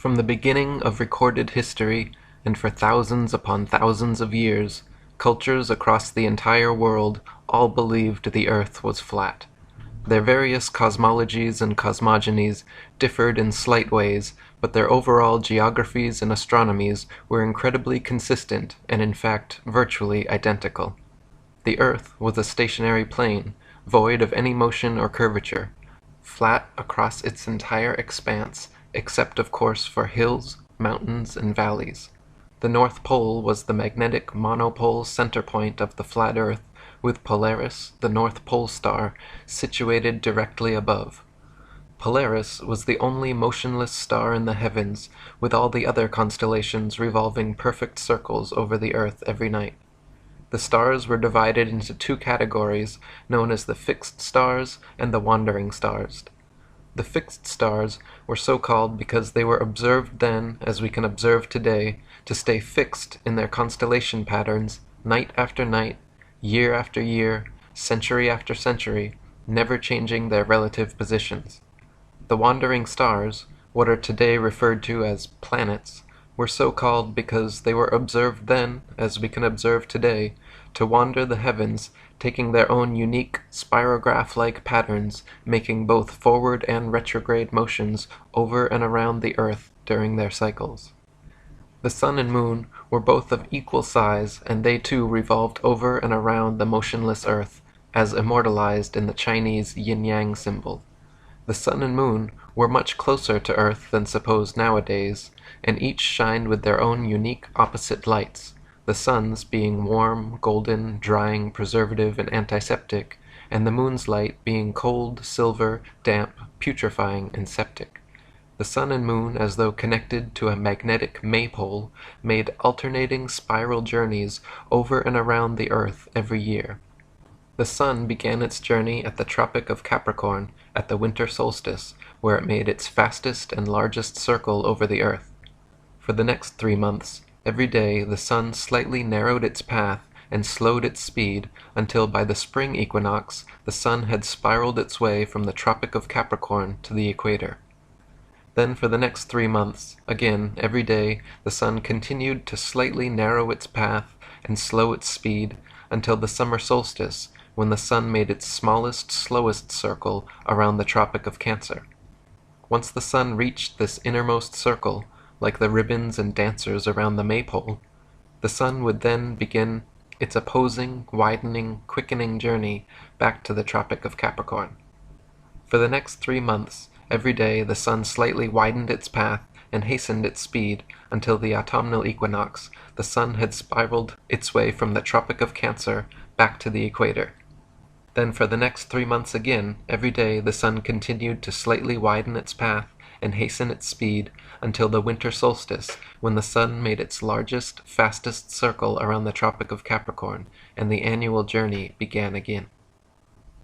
From the beginning of recorded history, and for thousands upon thousands of years, cultures across the entire world all believed the earth was flat. Their various cosmologies and cosmogonies differed in slight ways, but their overall geographies and astronomies were incredibly consistent and in fact virtually identical. The earth was a stationary plane, void of any motion or curvature, flat across its entire expanse, except of course for hills, mountains, and valleys. The North Pole was the magnetic monopole center point of the flat Earth, with Polaris, the North Pole star, situated directly above. Polaris was the only motionless star in the heavens, with all the other constellations revolving perfect circles over the Earth every night. The stars were divided into two categories, known as the fixed stars and the wandering stars. The fixed stars were so called because they were observed then, as we can observe today, to stay fixed in their constellation patterns, night after night, year after year, century after century, never changing their relative positions. The wandering stars, what are today referred to as planets, were so called because they were observed then, as we can observe today, to wander the heavens, taking their own unique spirograph-like patterns, making both forward and retrograde motions over and around the Earth during their cycles. The sun and moon were both of equal size, and they too revolved over and around the motionless Earth, as immortalized in the Chinese yin-yang symbol. The sun and moon were much closer to Earth than supposed nowadays, and each shined with their own unique opposite lights, the sun's being warm, golden, drying, preservative, and antiseptic, and the moon's light being cold, silver, damp, putrefying, and septic. The sun and moon, as though connected to a magnetic maypole, made alternating spiral journeys over and around the Earth every year. The sun began its journey at the Tropic of Capricorn at the winter solstice, where it made its fastest and largest circle over the Earth. For the next 3 months, every day the sun slightly narrowed its path and slowed its speed until by the spring equinox the sun had spiraled its way from the Tropic of Capricorn to the equator. Then for the next 3 months, again every day, the sun continued to slightly narrow its path and slow its speed until the summer solstice, when the sun made its smallest, slowest circle around the Tropic of Cancer. Once the sun reached this innermost circle, like the ribbons and dancers around the maypole, the sun would then begin its opposing, widening, quickening journey back to the Tropic of Capricorn. For the next 3 months, every day the sun slightly widened its path and hastened its speed until the autumnal equinox, the sun had spiraled its way from the Tropic of Cancer back to the equator. Then for the next 3 months again, every day the sun continued to slightly widen its path and hasten its speed until the winter solstice, when the sun made its largest, fastest circle around the Tropic of Capricorn, and the annual journey began again.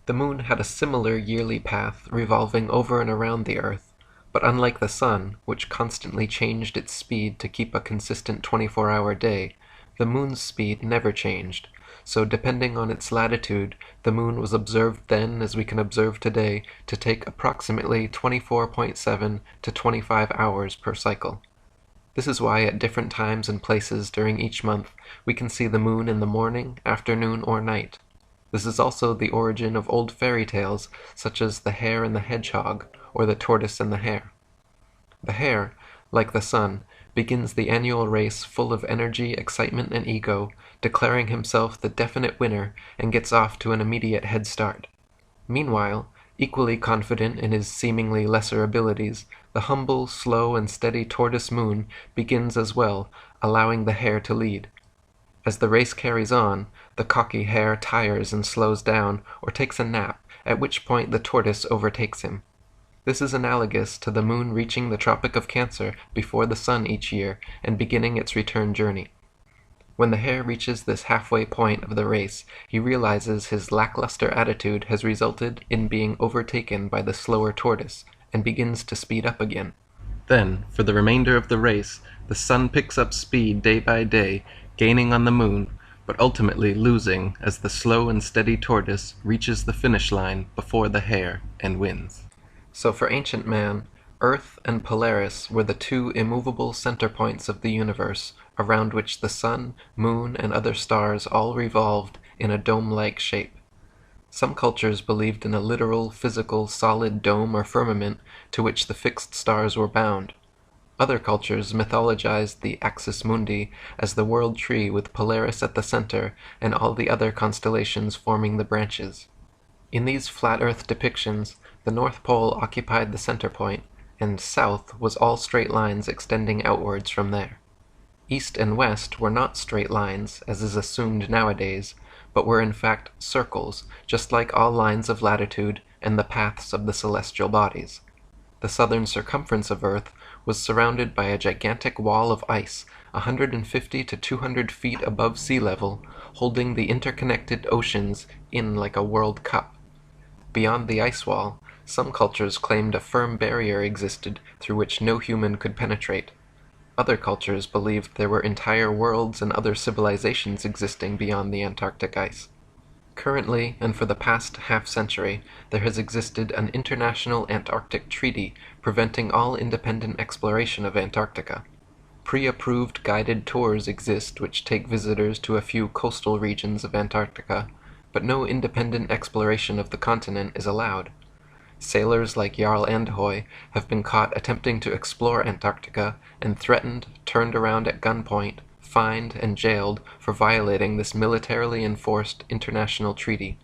The moon had a similar yearly path revolving over and around the Earth, but unlike the sun, which constantly changed its speed to keep a consistent 24-hour day, the moon's speed never changed, so depending on its latitude, the moon was observed then, as we can observe today, to take approximately 24.7 to 25 hours per cycle. This is why at different times and places during each month we can see the moon in the morning, afternoon, or night. This is also the origin of old fairy tales such as The Hare and the Hedgehog, or The Tortoise and the Hare. The hare, like the sun, begins the annual race full of energy, excitement, and ego, declaring himself the definite winner, and gets off to an immediate head start. Meanwhile, equally confident in his seemingly lesser abilities, the humble, slow, and steady tortoise moon begins as well, allowing the hare to lead. As the race carries on, the cocky hare tires and slows down, or takes a nap, at which point the tortoise overtakes him. This is analogous to the moon reaching the Tropic of Cancer before the sun each year and beginning its return journey. When the hare reaches this halfway point of the race, he realizes his lackluster attitude has resulted in being overtaken by the slower tortoise, and begins to speed up again. Then, for the remainder of the race, the sun picks up speed day by day, gaining on the moon, but ultimately losing as the slow and steady tortoise reaches the finish line before the hare and wins. So for ancient man, Earth and Polaris were the two immovable center points of the universe, around which the sun, moon, and other stars all revolved in a dome-like shape. Some cultures believed in a literal, physical, solid dome or firmament to which the fixed stars were bound. Other cultures mythologized the axis mundi as the world tree with Polaris at the center and all the other constellations forming the branches. In these flat Earth depictions, the North Pole occupied the center point, and south was all straight lines extending outwards from there. East and west were not straight lines, as is assumed nowadays, but were in fact circles, just like all lines of latitude and the paths of the celestial bodies. The southern circumference of Earth was surrounded by a gigantic wall of ice 150 to 200 feet above sea level, holding the interconnected oceans in like a World Cup. Beyond the ice wall, some cultures claimed a firm barrier existed through which no human could penetrate. Other cultures believed there were entire worlds and other civilizations existing beyond the Antarctic ice. Currently, and for the past half-century, there has existed an international Antarctic treaty preventing all independent exploration of Antarctica. Pre-approved guided tours exist which take visitors to a few coastal regions of Antarctica, but no independent exploration of the continent is allowed. Sailors like Jarl Andhøy have been caught attempting to explore Antarctica and threatened, turned around at gunpoint, fined, and jailed for violating this militarily enforced international treaty.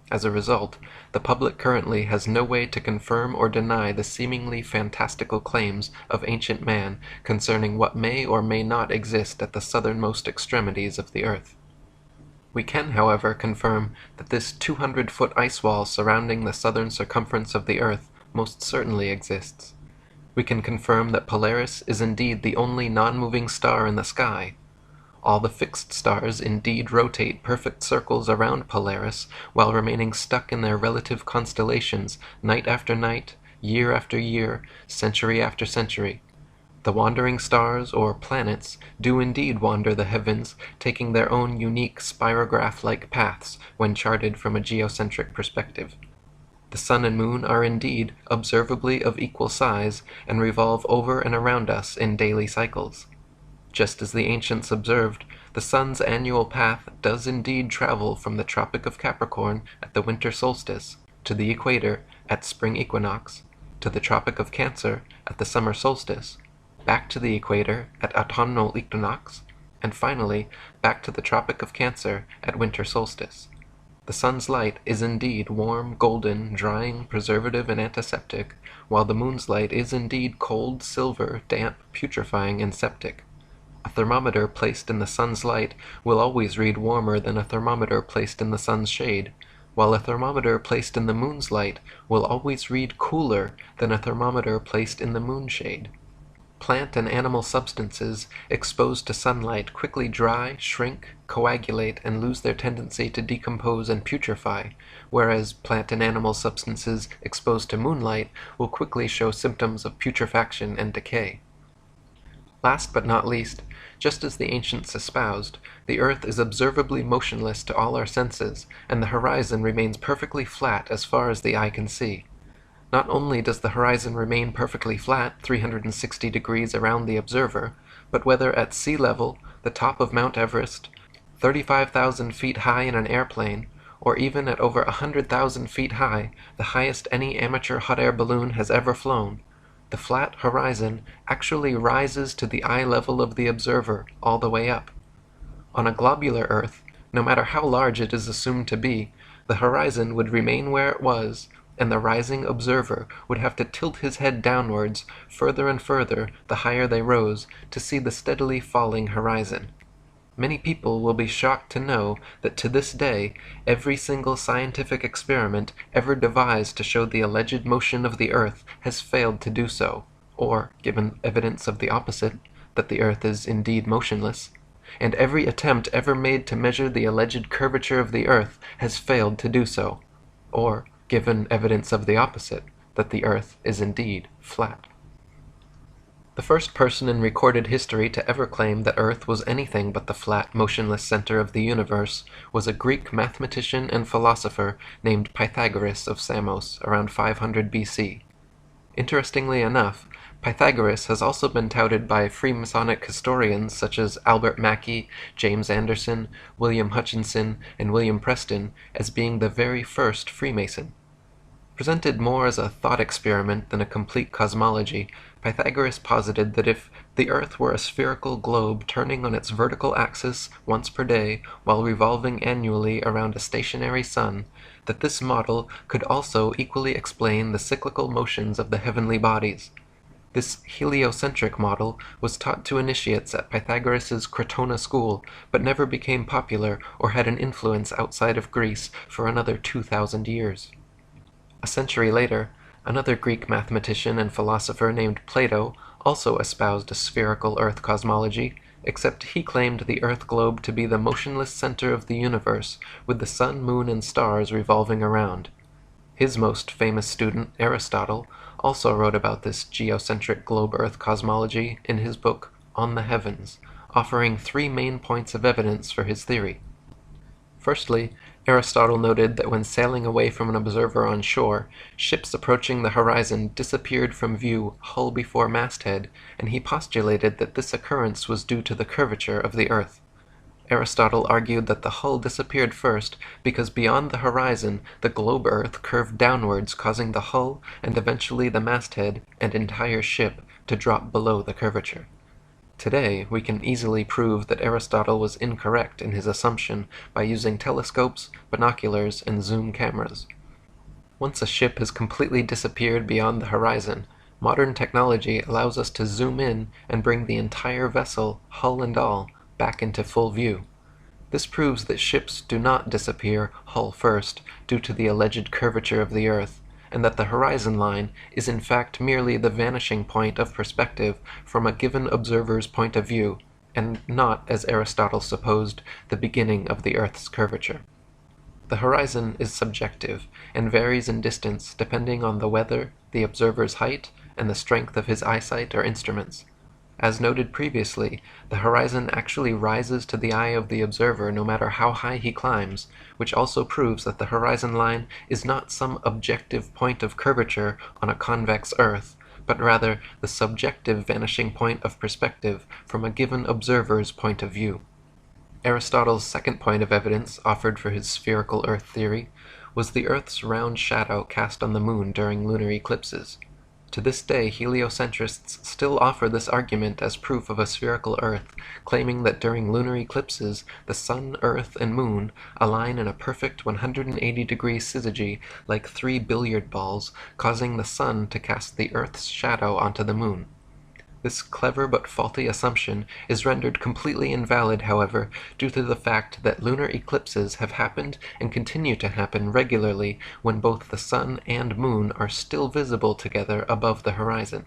As a result, the public currently has no way to confirm or deny the seemingly fantastical claims of ancient man concerning what may or may not exist at the southernmost extremities of the Earth. We can, however, confirm that this 200-foot ice wall surrounding the southern circumference of the Earth most certainly exists. We can confirm that Polaris is indeed the only non-moving star in the sky. All the fixed stars indeed rotate perfect circles around Polaris while remaining stuck in their relative constellations night after night, year after year, century after century. The wandering stars, or planets, do indeed wander the heavens, taking their own unique spirograph-like paths when charted from a geocentric perspective. The sun and moon are indeed observably of equal size and revolve over and around us in daily cycles. Just as the ancients observed, the sun's annual path does indeed travel from the Tropic of Capricorn at the winter solstice, to the equator at spring equinox, to the Tropic of Cancer at the summer solstice, back to the equator at autumnal equinox, and finally back to the Tropic of Cancer at winter solstice. The sun's light is indeed warm, golden, drying, preservative, and antiseptic, while the moon's light is indeed cold, silver, damp, putrefying, and septic. A thermometer placed in the sun's light will always read warmer than a thermometer placed in the sun's shade, while a thermometer placed in the moon's light will always read cooler than a thermometer placed in the moon's shade. Plant and animal substances exposed to sunlight quickly dry, shrink, coagulate, and lose their tendency to decompose and putrefy, whereas plant and animal substances exposed to moonlight will quickly show symptoms of putrefaction and decay. Last but not least, just as the ancients espoused, the Earth is observably motionless to all our senses, and the horizon remains perfectly flat as far as the eye can see. Not only does the horizon remain perfectly flat 360 degrees around the observer, but whether at sea level, the top of Mount Everest, 35,000 feet high in an airplane, or even at over 100,000 feet high, the highest any amateur hot air balloon has ever flown, the flat horizon actually rises to the eye level of the observer all the way up. On a globular Earth, no matter how large it is assumed to be, the horizon would remain where it was, and the rising observer would have to tilt his head downwards further and further the higher they rose to see the steadily falling horizon. Many people will be shocked to know that to this day every single scientific experiment ever devised to show the alleged motion of the Earth has failed to do so, or, given evidence of the opposite, that the Earth is indeed motionless, and every attempt ever made to measure the alleged curvature of the Earth has failed to do so, or, given evidence of the opposite, that the Earth is indeed flat. The first person in recorded history to ever claim that Earth was anything but the flat, motionless center of the universe was a Greek mathematician and philosopher named Pythagoras of Samos around 500 BC. Interestingly enough, Pythagoras has also been touted by Freemasonic historians such as Albert Mackey, James Anderson, William Hutchinson, and William Preston as being the very first Freemason. Presented more as a thought experiment than a complete cosmology, Pythagoras posited that if the Earth were a spherical globe turning on its vertical axis once per day while revolving annually around a stationary sun, that this model could also equally explain the cyclical motions of the heavenly bodies. This heliocentric model was taught to initiates at Pythagoras's Crotona school, but never became popular or had an influence outside of Greece for another 2,000 years. A century later, another Greek mathematician and philosopher named Plato also espoused a spherical Earth cosmology, except he claimed the Earth globe to be the motionless center of the universe, with the sun, moon, and stars revolving around. His most famous student, Aristotle, also wrote about this geocentric globe-Earth cosmology in his book On the Heavens, offering 3 main points of evidence for his theory. Firstly, Aristotle noted that when sailing away from an observer on shore, ships approaching the horizon disappeared from view hull before masthead, and he postulated that this occurrence was due to the curvature of the Earth. Aristotle argued that the hull disappeared first because beyond the horizon the globe Earth curved downwards, causing the hull and eventually the masthead and entire ship to drop below the curvature. Today, we can easily prove that Aristotle was incorrect in his assumption by using telescopes, binoculars, and zoom cameras. Once a ship has completely disappeared beyond the horizon, modern technology allows us to zoom in and bring the entire vessel, hull and all, back into full view. This proves that ships do not disappear hull first due to the alleged curvature of the Earth, and that the horizon line is in fact merely the vanishing point of perspective from a given observer's point of view, and not, as Aristotle supposed, the beginning of the Earth's curvature. The horizon is subjective, and varies in distance depending on the weather, the observer's height, and the strength of his eyesight or instruments. As noted previously, the horizon actually rises to the eye of the observer no matter how high he climbs, which also proves that the horizon line is not some objective point of curvature on a convex Earth, but rather the subjective vanishing point of perspective from a given observer's point of view. Aristotle's second point of evidence offered for his spherical Earth theory was the Earth's round shadow cast on the moon during lunar eclipses. To this day, heliocentrists still offer this argument as proof of a spherical Earth, claiming that during lunar eclipses, the Sun, Earth, and Moon align in a perfect 180-degree syzygy like 3 billiard balls, causing the Sun to cast the Earth's shadow onto the Moon. This clever but faulty assumption is rendered completely invalid, however, due to the fact that lunar eclipses have happened and continue to happen regularly when both the Sun and Moon are still visible together above the horizon.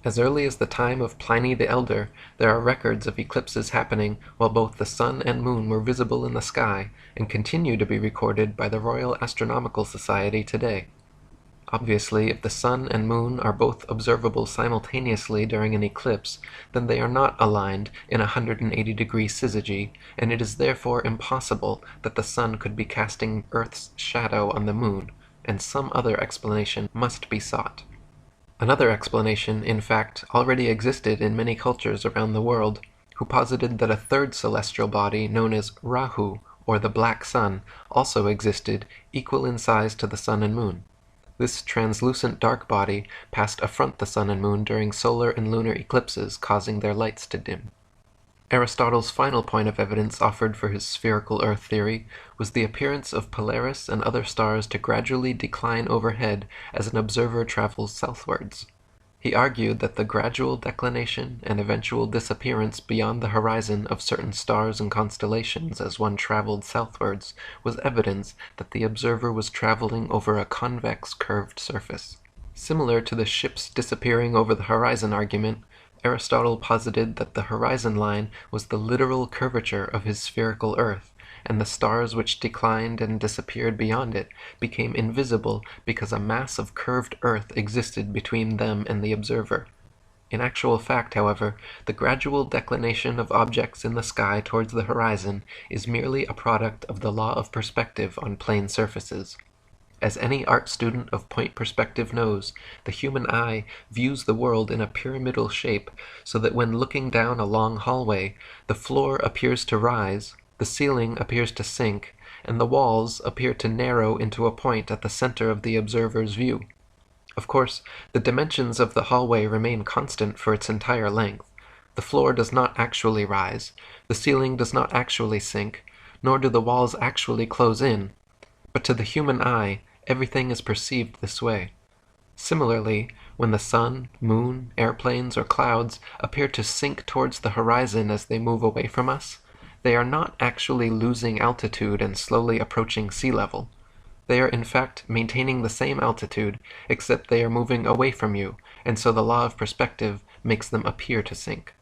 As early as the time of Pliny the Elder, there are records of eclipses happening while both the Sun and Moon were visible in the sky, and continue to be recorded by the Royal Astronomical Society today. Obviously, if the Sun and Moon are both observable simultaneously during an eclipse, then they are not aligned in a 180-degree syzygy, and it is therefore impossible that the Sun could be casting Earth's shadow on the Moon, and some other explanation must be sought. Another explanation, in fact, already existed in many cultures around the world, who posited that a third celestial body known as Rahu, or the Black Sun, also existed, equal in size to the Sun and Moon. This translucent dark body passed affront the Sun and Moon during solar and lunar eclipses, causing their lights to dim. Aristotle's final point of evidence offered for his spherical Earth theory was the appearance of Polaris and other stars to gradually decline overhead as an observer travels southwards. He argued that the gradual declination and eventual disappearance beyond the horizon of certain stars and constellations as one traveled southwards was evidence that the observer was traveling over a convex curved surface. Similar to the ships disappearing over the horizon argument, Aristotle posited that the horizon line was the literal curvature of his spherical Earth, and the stars which declined and disappeared beyond it became invisible because a mass of curved Earth existed between them and the observer. In actual fact, however, the gradual declination of objects in the sky towards the horizon is merely a product of the law of perspective on plane surfaces. As any art student of point perspective knows, the human eye views the world in a pyramidal shape, so that when looking down a long hallway, the floor appears to rise, the ceiling appears to sink, and the walls appear to narrow into a point at the center of the observer's view. Of course, the dimensions of the hallway remain constant for its entire length. The floor does not actually rise, the ceiling does not actually sink, nor do the walls actually close in. But to the human eye, everything is perceived this way. Similarly, when the sun, moon, airplanes, or clouds appear to sink towards the horizon as they move away from us, they are not actually losing altitude and slowly approaching sea level. They are in fact maintaining the same altitude, except they are moving away from you, and so the law of perspective makes them appear to sink.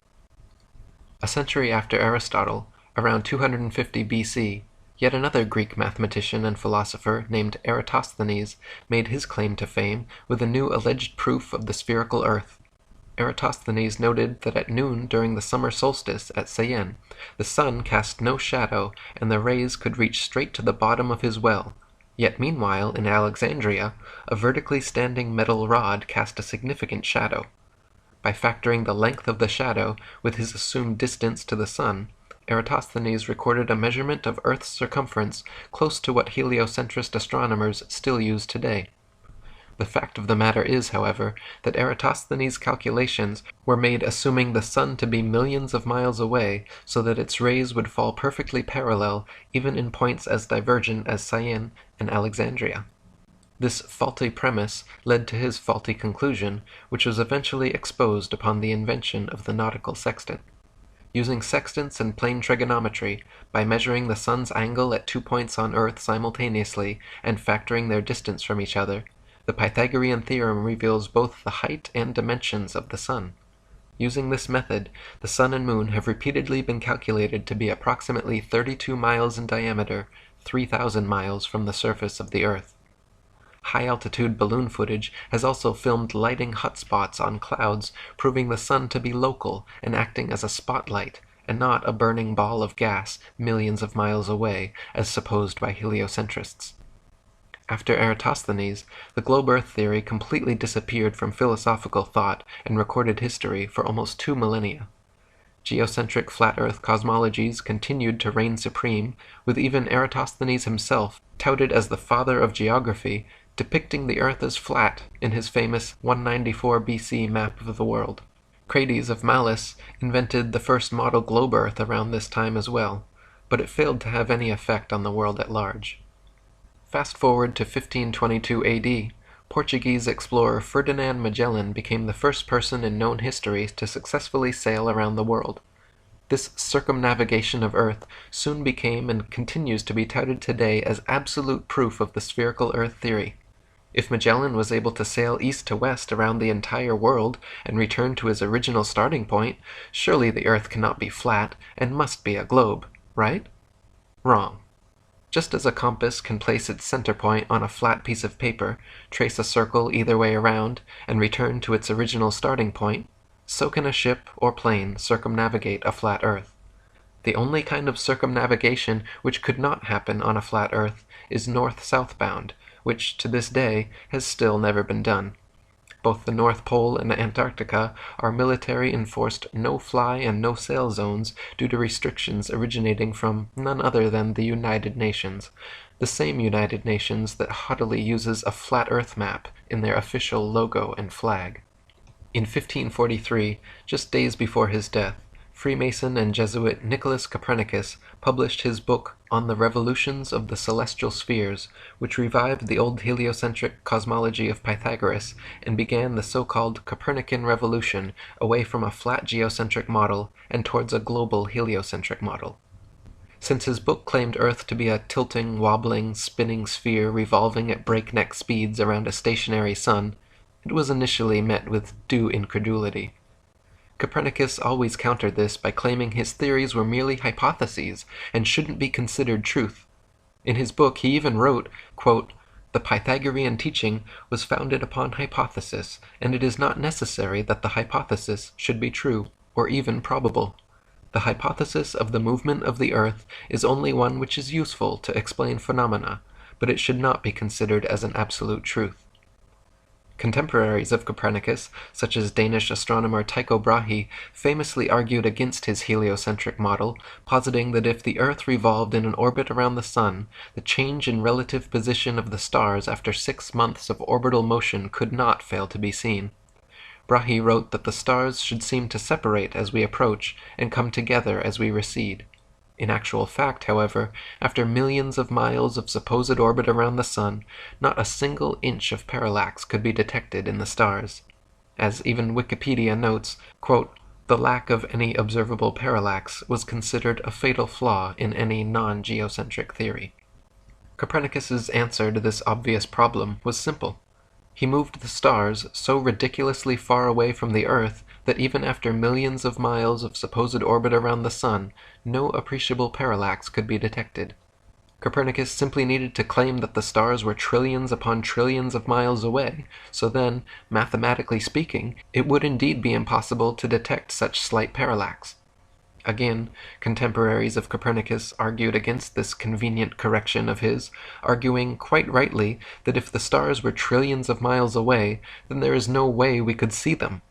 A century after Aristotle, around 250 BC, yet another Greek mathematician and philosopher named Eratosthenes made his claim to fame with a new alleged proof of the spherical earth. Eratosthenes noted that at noon during the summer solstice at Syene, the sun cast no shadow and the rays could reach straight to the bottom of his well, yet meanwhile in Alexandria, a vertically standing metal rod cast a significant shadow. By factoring the length of the shadow with his assumed distance to the sun, Eratosthenes recorded a measurement of Earth's circumference close to what heliocentrist astronomers still use today. The fact of the matter is, however, that Eratosthenes' calculations were made assuming the sun to be millions of miles away, so that its rays would fall perfectly parallel even in points as divergent as Syene and Alexandria. This faulty premise led to his faulty conclusion, which was eventually exposed upon the invention of the nautical sextant. Using sextants and plane trigonometry, by measuring the sun's angle at 2 points on Earth simultaneously and factoring their distance from each other, the Pythagorean theorem reveals both the height and dimensions of the sun. Using this method, the sun and moon have repeatedly been calculated to be approximately 32 miles in diameter, 3,000 miles from the surface of the Earth. High-altitude balloon footage has also filmed lighting hotspots on clouds, proving the sun to be local and acting as a spotlight, and not a burning ball of gas millions of miles away, as supposed by heliocentrists. After Eratosthenes, the globe-Earth theory completely disappeared from philosophical thought and recorded history for almost 2 millennia. Geocentric flat Earth cosmologies continued to reign supreme, with even Eratosthenes himself, touted as the father of geography, depicting the Earth as flat in his famous 194 BC map of the world. Crates of Malis invented the first model globe Earth around this time as well, but it failed to have any effect on the world at large. Fast forward to 1522 AD, Portuguese explorer Ferdinand Magellan became the first person in known history to successfully sail around the world. This circumnavigation of Earth soon became and continues to be touted today as absolute proof of the spherical Earth theory. If Magellan was able to sail east to west around the entire world and return to his original starting point, surely the Earth cannot be flat and must be a globe, right? Wrong. Just as a compass can place its center point on a flat piece of paper, trace a circle either way around, and return to its original starting point, so can a ship or plane circumnavigate a flat Earth. The only kind of circumnavigation which could not happen on a flat Earth is north-southbound, which to this day has still never been done. Both the North Pole and Antarctica are military-enforced no-fly and no-sail zones due to restrictions originating from none other than the United Nations, the same United Nations that haughtily uses a flat Earth map in their official logo and flag. In 1543, just days before his death, Freemason and Jesuit Nicholas Copernicus published his book On the Revolutions of the Celestial Spheres, which revived the old heliocentric cosmology of Pythagoras and began the so-called Copernican revolution away from a flat geocentric model and towards a global heliocentric model. Since his book claimed Earth to be a tilting, wobbling, spinning sphere revolving at breakneck speeds around a stationary sun, it was initially met with due incredulity. Copernicus always countered this by claiming his theories were merely hypotheses and shouldn't be considered truth. In his book he even wrote, quote, "The Pythagorean teaching was founded upon hypothesis, and it is not necessary that the hypothesis should be true, or even probable. The hypothesis of the movement of the Earth is only one which is useful to explain phenomena, but it should not be considered as an absolute truth. Contemporaries of Copernicus, such as Danish astronomer Tycho Brahe, famously argued against his heliocentric model, positing that if the Earth revolved in an orbit around the Sun, the change in relative position of the stars after 6 months of orbital motion could not fail to be seen. Brahe wrote that the stars should seem to separate as we approach and come together as we recede. In actual fact, however, after millions of miles of supposed orbit around the Sun, not a single inch of parallax could be detected in the stars. As even Wikipedia notes, quote, "The lack of any observable parallax was considered a fatal flaw in any non-geocentric theory." Copernicus's answer to this obvious problem was simple. He moved the stars so ridiculously far away from the Earth that even after millions of miles of supposed orbit around the Sun, no appreciable parallax could be detected. Copernicus simply needed to claim that the stars were trillions upon trillions of miles away, so then, mathematically speaking, it would indeed be impossible to detect such slight parallax. Again, contemporaries of Copernicus argued against this convenient correction of his, arguing quite rightly that if the stars were trillions of miles away, then there is no way we could see them.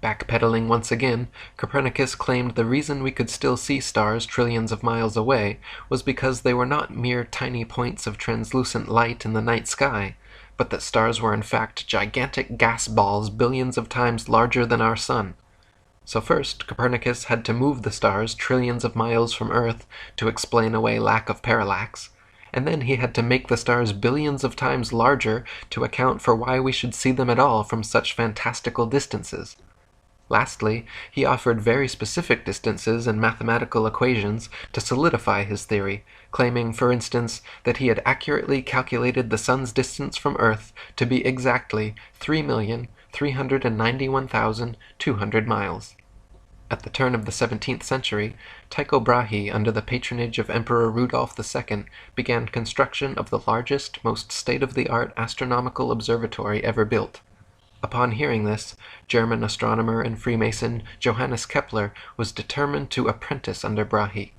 Backpedaling once again, Copernicus claimed the reason we could still see stars trillions of miles away was because they were not mere tiny points of translucent light in the night sky, but that stars were in fact gigantic gas balls billions of times larger than our Sun. So first, Copernicus had to move the stars trillions of miles from Earth to explain away lack of parallax, and then he had to make the stars billions of times larger to account for why we should see them at all from such fantastical distances. Lastly, he offered very specific distances and mathematical equations to solidify his theory, claiming, for instance, that he had accurately calculated the Sun's distance from Earth to be exactly 3,391,200 miles. At the turn of the 17th century, Tycho Brahe, under the patronage of Emperor Rudolf II, began construction of the largest, most state-of-the-art astronomical observatory ever built. Upon hearing this, German astronomer and Freemason Johannes Kepler was determined to apprentice under Brahe.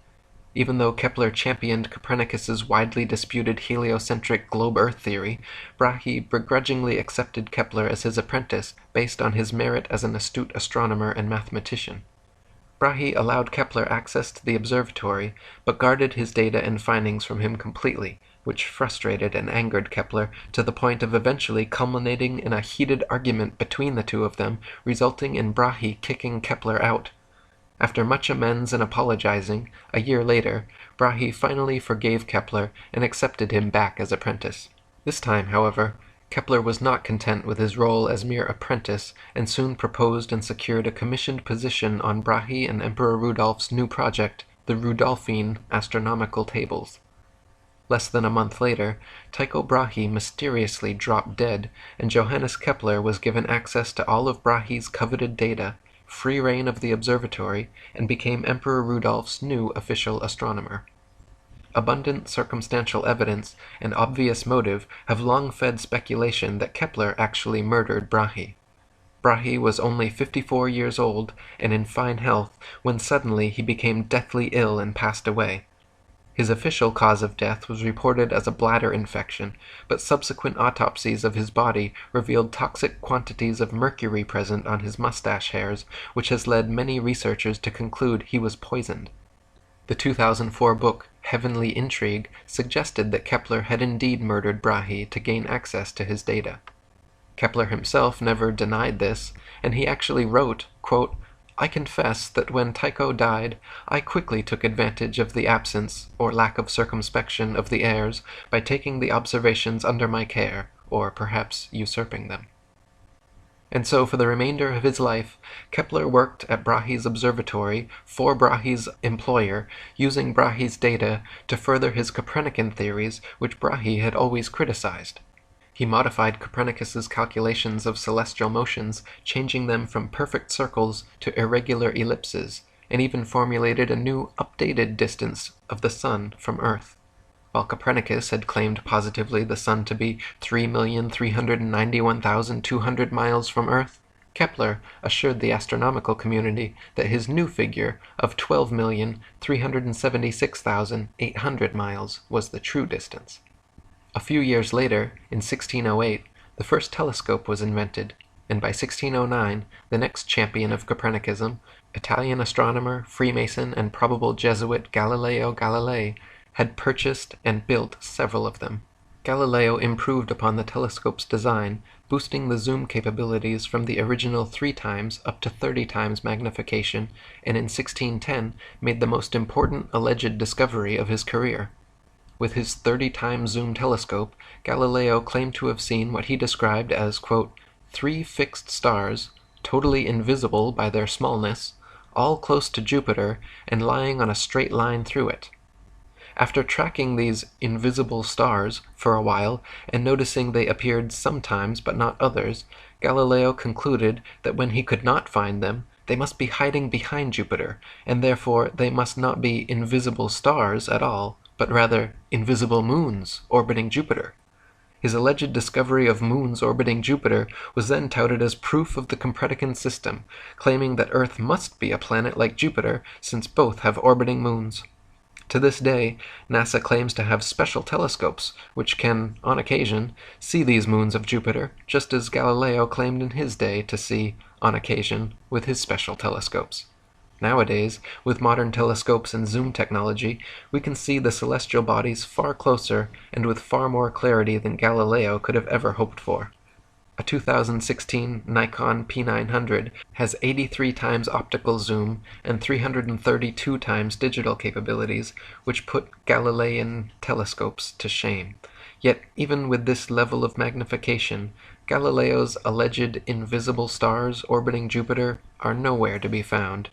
Even though Kepler championed Copernicus's widely disputed heliocentric globe-Earth theory, Brahe begrudgingly accepted Kepler as his apprentice based on his merit as an astute astronomer and mathematician. Brahe allowed Kepler access to the observatory, but guarded his data and findings from him completely, which frustrated and angered Kepler to the point of eventually culminating in a heated argument between the two of them, resulting in Brahe kicking Kepler out. After much amends and apologizing, a year later, Brahe finally forgave Kepler and accepted him back as apprentice. This time, however, Kepler was not content with his role as mere apprentice and soon proposed and secured a commissioned position on Brahe and Emperor Rudolph's new project, the Rudolphine Astronomical Tables. Less than a month later, Tycho Brahe mysteriously dropped dead, and Johannes Kepler was given access to all of Brahe's coveted data, free rein of the observatory, and became Emperor Rudolph's new official astronomer. Abundant circumstantial evidence and obvious motive have long fed speculation that Kepler actually murdered Brahe. Brahe was only 54 years old and in fine health when suddenly he became deathly ill and passed away. His official cause of death was reported as a bladder infection, but subsequent autopsies of his body revealed toxic quantities of mercury present on his mustache hairs, which has led many researchers to conclude he was poisoned. The 2004 book Heavenly Intrigue suggested that Kepler had indeed murdered Brahe to gain access to his data. Kepler himself never denied this, and he actually wrote, quote, "I confess that when Tycho died, I quickly took advantage of the absence or lack of circumspection of the heirs by taking the observations under my care, or perhaps usurping them." And so for the remainder of his life, Kepler worked at Brahe's observatory for Brahe's employer, using Brahe's data to further his Copernican theories, which Brahe had always criticized. He modified Copernicus's calculations of celestial motions, changing them from perfect circles to irregular ellipses, and even formulated a new, updated distance of the Sun from Earth. While Copernicus had claimed positively the Sun to be 3,391,200 miles from Earth, Kepler assured the astronomical community that his new figure of 12,376,800 miles was the true distance. A few years later, in 1608, the first telescope was invented, and by 1609, the next champion of Copernicism, Italian astronomer, Freemason, and probable Jesuit Galileo Galilei, had purchased and built several of them. Galileo improved upon the telescope's design, boosting the zoom capabilities from the original 3 times up to 30 times magnification, and in 1610 made the most important alleged discovery of his career. With his 30-time zoom telescope, Galileo claimed to have seen what he described as, quote, 3 fixed stars, totally invisible by their smallness, all close to Jupiter and lying on a straight line through it. After tracking these invisible stars for a while and noticing they appeared sometimes but not others, Galileo concluded that when he could not find them, they must be hiding behind Jupiter, and therefore they must not be invisible stars at all, but rather invisible moons orbiting Jupiter. His alleged discovery of moons orbiting Jupiter was then touted as proof of the Copernican system, claiming that Earth must be a planet like Jupiter since both have orbiting moons. To this day, NASA claims to have special telescopes which can, on occasion, see these moons of Jupiter, just as Galileo claimed in his day to see, on occasion, with his special telescopes. Nowadays, with modern telescopes and zoom technology, we can see the celestial bodies far closer and with far more clarity than Galileo could have ever hoped for. A 2016 Nikon P900 has 83 times optical zoom and 332 times digital capabilities, which put Galilean telescopes to shame. Yet, even with this level of magnification, Galileo's alleged invisible stars orbiting Jupiter are nowhere to be found.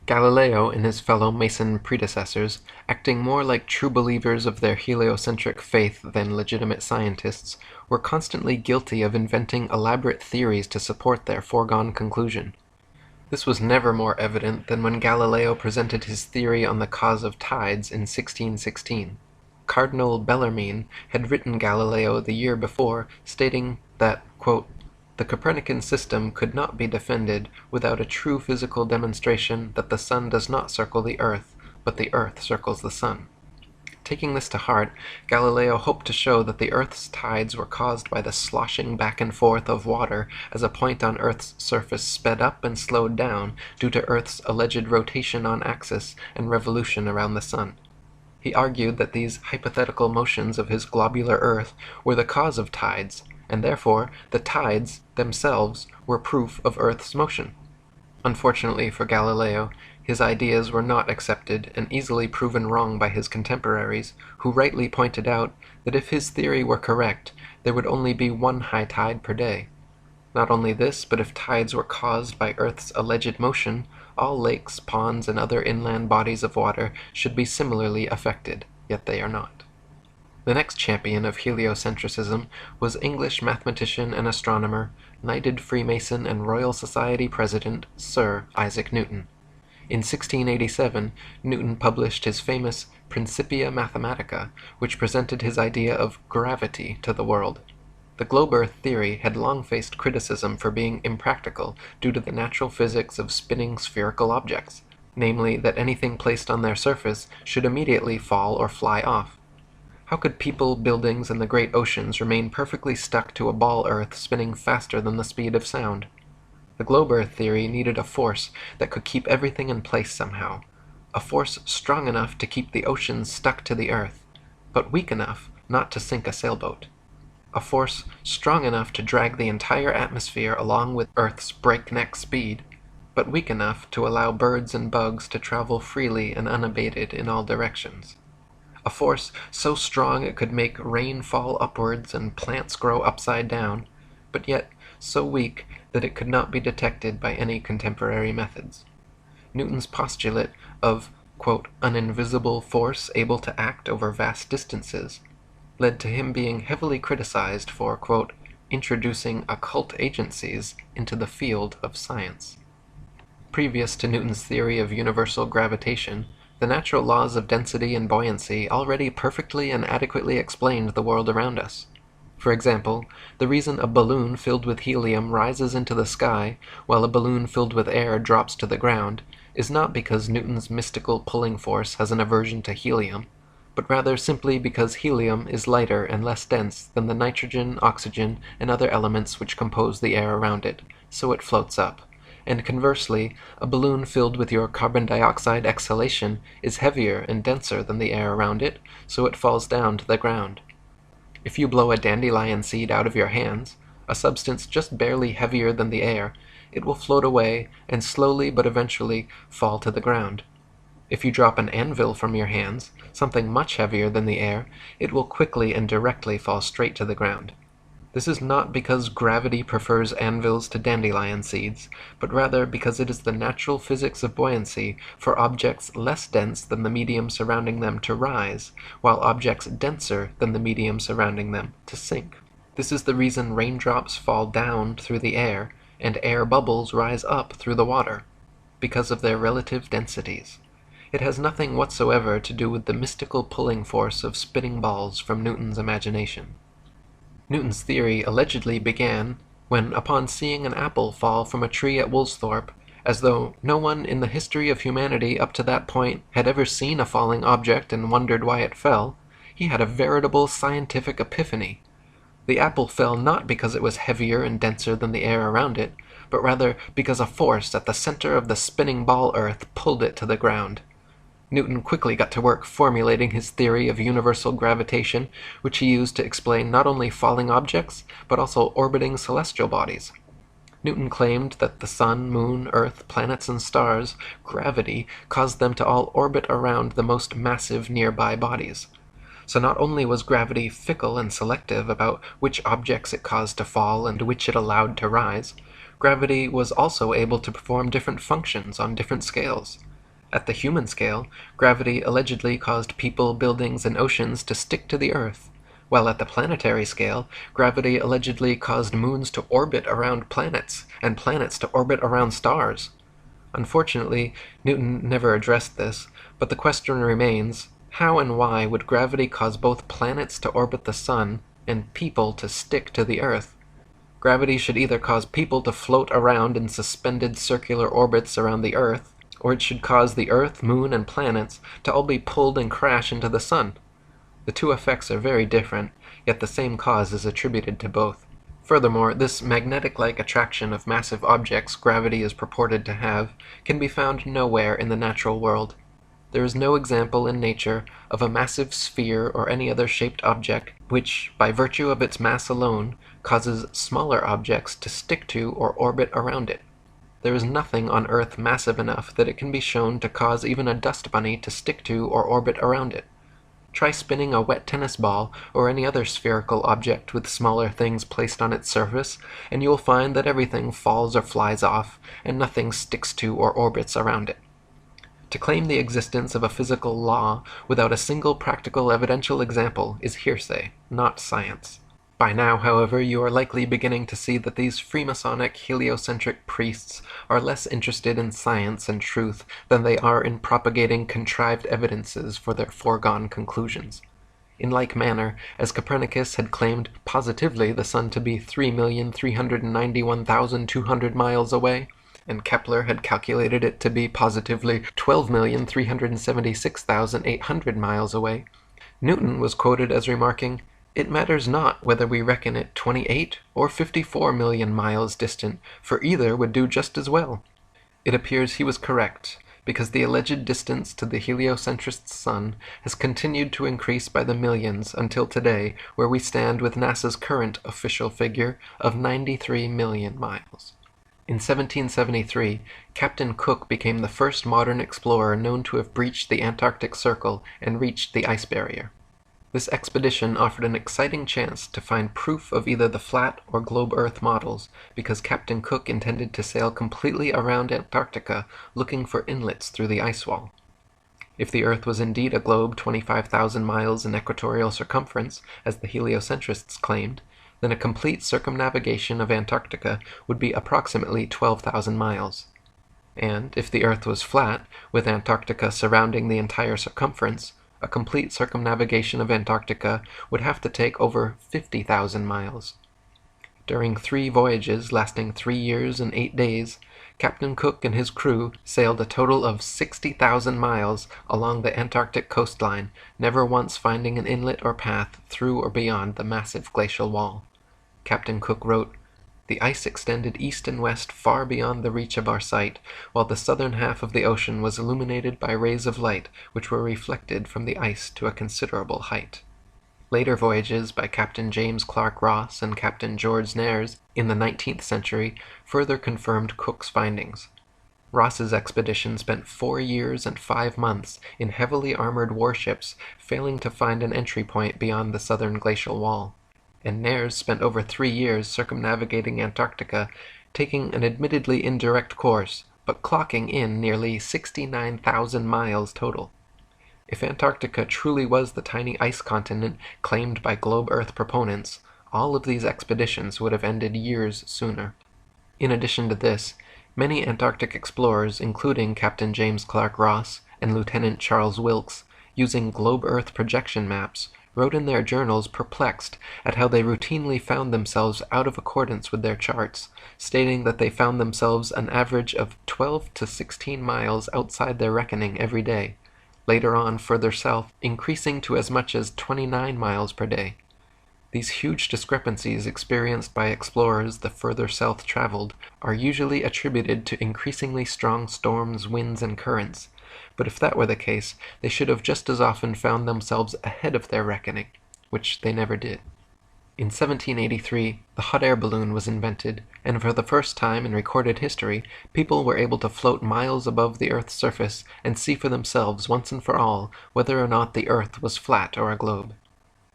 Galileo and his fellow Mason predecessors, acting more like true believers of their heliocentric faith than legitimate scientists, were constantly guilty of inventing elaborate theories to support their foregone conclusion. This was never more evident than when Galileo presented his theory on the cause of tides in 1616. Cardinal Bellarmine had written Galileo the year before, stating that, quote, the Copernican system could not be defended without a true physical demonstration that the sun does not circle the earth, but the earth circles the sun. Taking this to heart, Galileo hoped to show that the earth's tides were caused by the sloshing back and forth of water as a point on earth's surface sped up and slowed down due to earth's alleged rotation on axis and revolution around the sun. He argued that these hypothetical motions of his globular earth were the cause of tides, and therefore the tides themselves were proof of Earth's motion. Unfortunately for Galileo, his ideas were not accepted and easily proven wrong by his contemporaries, who rightly pointed out that if his theory were correct, there would only be one high tide per day. Not only this, but if tides were caused by Earth's alleged motion, all lakes, ponds, and other inland bodies of water should be similarly affected, yet they are not. The next champion of heliocentricism was English mathematician and astronomer, knighted Freemason and Royal Society President Sir Isaac Newton. In 1687, Newton published his famous Principia Mathematica, which presented his idea of gravity to the world. The globe Earth theory had long faced criticism for being impractical due to the natural physics of spinning spherical objects, namely that anything placed on their surface should immediately fall or fly off. How could people, buildings, and the great oceans remain perfectly stuck to a ball Earth spinning faster than the speed of sound? The globe Earth theory needed a force that could keep everything in place somehow, a force strong enough to keep the oceans stuck to the Earth, but weak enough not to sink a sailboat, a force strong enough to drag the entire atmosphere along with Earth's breakneck speed, but weak enough to allow birds and bugs to travel freely and unabated in all directions. A force so strong it could make rain fall upwards and plants grow upside down, but yet so weak that it could not be detected by any contemporary methods. Newton's postulate of, quote, an invisible force able to act over vast distances led to him being heavily criticized for, quote, introducing occult agencies into the field of science. Previous to Newton's theory of universal gravitation, the natural laws of density and buoyancy already perfectly and adequately explained the world around us. For example, the reason a balloon filled with helium rises into the sky while a balloon filled with air drops to the ground is not because Newton's mystical pulling force has an aversion to helium, but rather simply because helium is lighter and less dense than the nitrogen, oxygen, and other elements which compose the air around it, so it floats up. And conversely, a balloon filled with your carbon dioxide exhalation is heavier and denser than the air around it, so it falls down to the ground. If you blow a dandelion seed out of your hands, a substance just barely heavier than the air, it will float away and slowly but eventually fall to the ground. If you drop an anvil from your hands, something much heavier than the air, it will quickly and directly fall straight to the ground. This is not because gravity prefers anvils to dandelion seeds, but rather because it is the natural physics of buoyancy for objects less dense than the medium surrounding them to rise, while objects denser than the medium surrounding them to sink. This is the reason raindrops fall down through the air and air bubbles rise up through the water, because of their relative densities. It has nothing whatsoever to do with the mystical pulling force of spinning balls from Newton's imagination. Newton's theory allegedly began when, upon seeing an apple fall from a tree at Woolsthorpe, as though no one in the history of humanity up to that point had ever seen a falling object and wondered why it fell, he had a veritable scientific epiphany. The apple fell not because it was heavier and denser than the air around it, but rather because a force at the center of the spinning ball earth pulled it to the ground. Newton quickly got to work formulating his theory of universal gravitation, which he used to explain not only falling objects, but also orbiting celestial bodies. Newton claimed that the sun, moon, earth, planets, and stars, gravity, caused them to all orbit around the most massive nearby bodies. So not only was gravity fickle and selective about which objects it caused to fall and which it allowed to rise, gravity was also able to perform different functions on different scales. At the human scale, gravity allegedly caused people, buildings, and oceans to stick to the Earth, while at the planetary scale, gravity allegedly caused moons to orbit around planets, and planets to orbit around stars. Unfortunately, Newton never addressed this, but the question remains, how and why would gravity cause both planets to orbit the sun and people to stick to the Earth? Gravity should either cause people to float around in suspended circular orbits around the Earth, or it should cause the Earth, Moon, and planets to all be pulled and crash into the Sun. The two effects are very different, yet the same cause is attributed to both. Furthermore, this magnetic-like attraction of massive objects gravity is purported to have can be found nowhere in the natural world. There is no example in nature of a massive sphere or any other shaped object which, by virtue of its mass alone, causes smaller objects to stick to or orbit around it. There is nothing on Earth massive enough that it can be shown to cause even a dust bunny to stick to or orbit around it. Try spinning a wet tennis ball or any other spherical object with smaller things placed on its surface, and you will find that everything falls or flies off, and nothing sticks to or orbits around it. To claim the existence of a physical law without a single practical evidential example is hearsay, not science. By now, however, you are likely beginning to see that these Freemasonic heliocentric priests are less interested in science and truth than they are in propagating contrived evidences for their foregone conclusions. In like manner, as Copernicus had claimed positively the sun to be 3,391,200 miles away, and Kepler had calculated it to be positively 12,376,800 miles away, Newton was quoted as remarking, "It matters not whether we reckon it 28 or 54 million miles distant, for either would do just as well." It appears he was correct, because the alleged distance to the heliocentrist sun has continued to increase by the millions until today, where we stand with NASA's current official figure of 93 million miles. In 1773, Captain Cook became the first modern explorer known to have breached the Antarctic Circle and reached the ice barrier. This expedition offered an exciting chance to find proof of either the flat or globe Earth models, because Captain Cook intended to sail completely around Antarctica looking for inlets through the ice wall. If the Earth was indeed a globe 25,000 miles in equatorial circumference, as the heliocentrists claimed, then a complete circumnavigation of Antarctica would be approximately 12,000 miles. And if the Earth was flat, with Antarctica surrounding the entire circumference, a complete circumnavigation of Antarctica would have to take over 50,000 miles. During 3 voyages lasting 3 years and 8 days, Captain Cook and his crew sailed a total of 60,000 miles along the Antarctic coastline, never once finding an inlet or path through or beyond the massive glacial wall. Captain Cook wrote, "The ice extended east and west far beyond the reach of our sight, while the southern half of the ocean was illuminated by rays of light which were reflected from the ice to a considerable height." Later voyages by Captain James Clark Ross and Captain George Nares in the 19th century further confirmed Cook's findings. Ross's expedition spent 4 years and 5 months in heavily armored warships, failing to find an entry point beyond the southern glacial wall, and Nares spent over 3 years circumnavigating Antarctica, taking an admittedly indirect course, but clocking in nearly 69,000 miles total. If Antarctica truly was the tiny ice continent claimed by globe Earth proponents, all of these expeditions would have ended years sooner. In addition to this, many Antarctic explorers, including Captain James Clark Ross and Lieutenant Charles Wilkes, using globe Earth projection maps, wrote in their journals perplexed at how they routinely found themselves out of accordance with their charts, stating that they found themselves an average of 12 to 16 miles outside their reckoning every day, later on further south increasing to as much as 29 miles per day. These huge discrepancies experienced by explorers the further south traveled are usually attributed to increasingly strong storms, winds, and currents, but if that were the case, they should have just as often found themselves ahead of their reckoning, which they never did. In 1783, the hot air balloon was invented, and for the first time in recorded history, people were able to float miles above the Earth's surface and see for themselves once and for all whether or not the Earth was flat or a globe.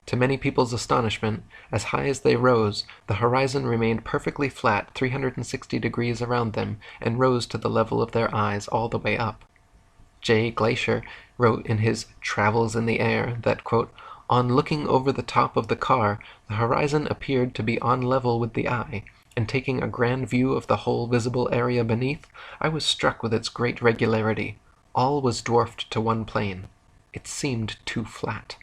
To many people's astonishment, as high as they rose, the horizon remained perfectly flat 360 degrees around them and rose to the level of their eyes all the way up. J. Glaisher wrote in his Travels in the Air that, quote, "On looking over the top of the car, the horizon appeared to be on level with the eye, and taking a grand view of the whole visible area beneath, I was struck with its great regularity. All was dwarfed to one plane. It seemed too flat."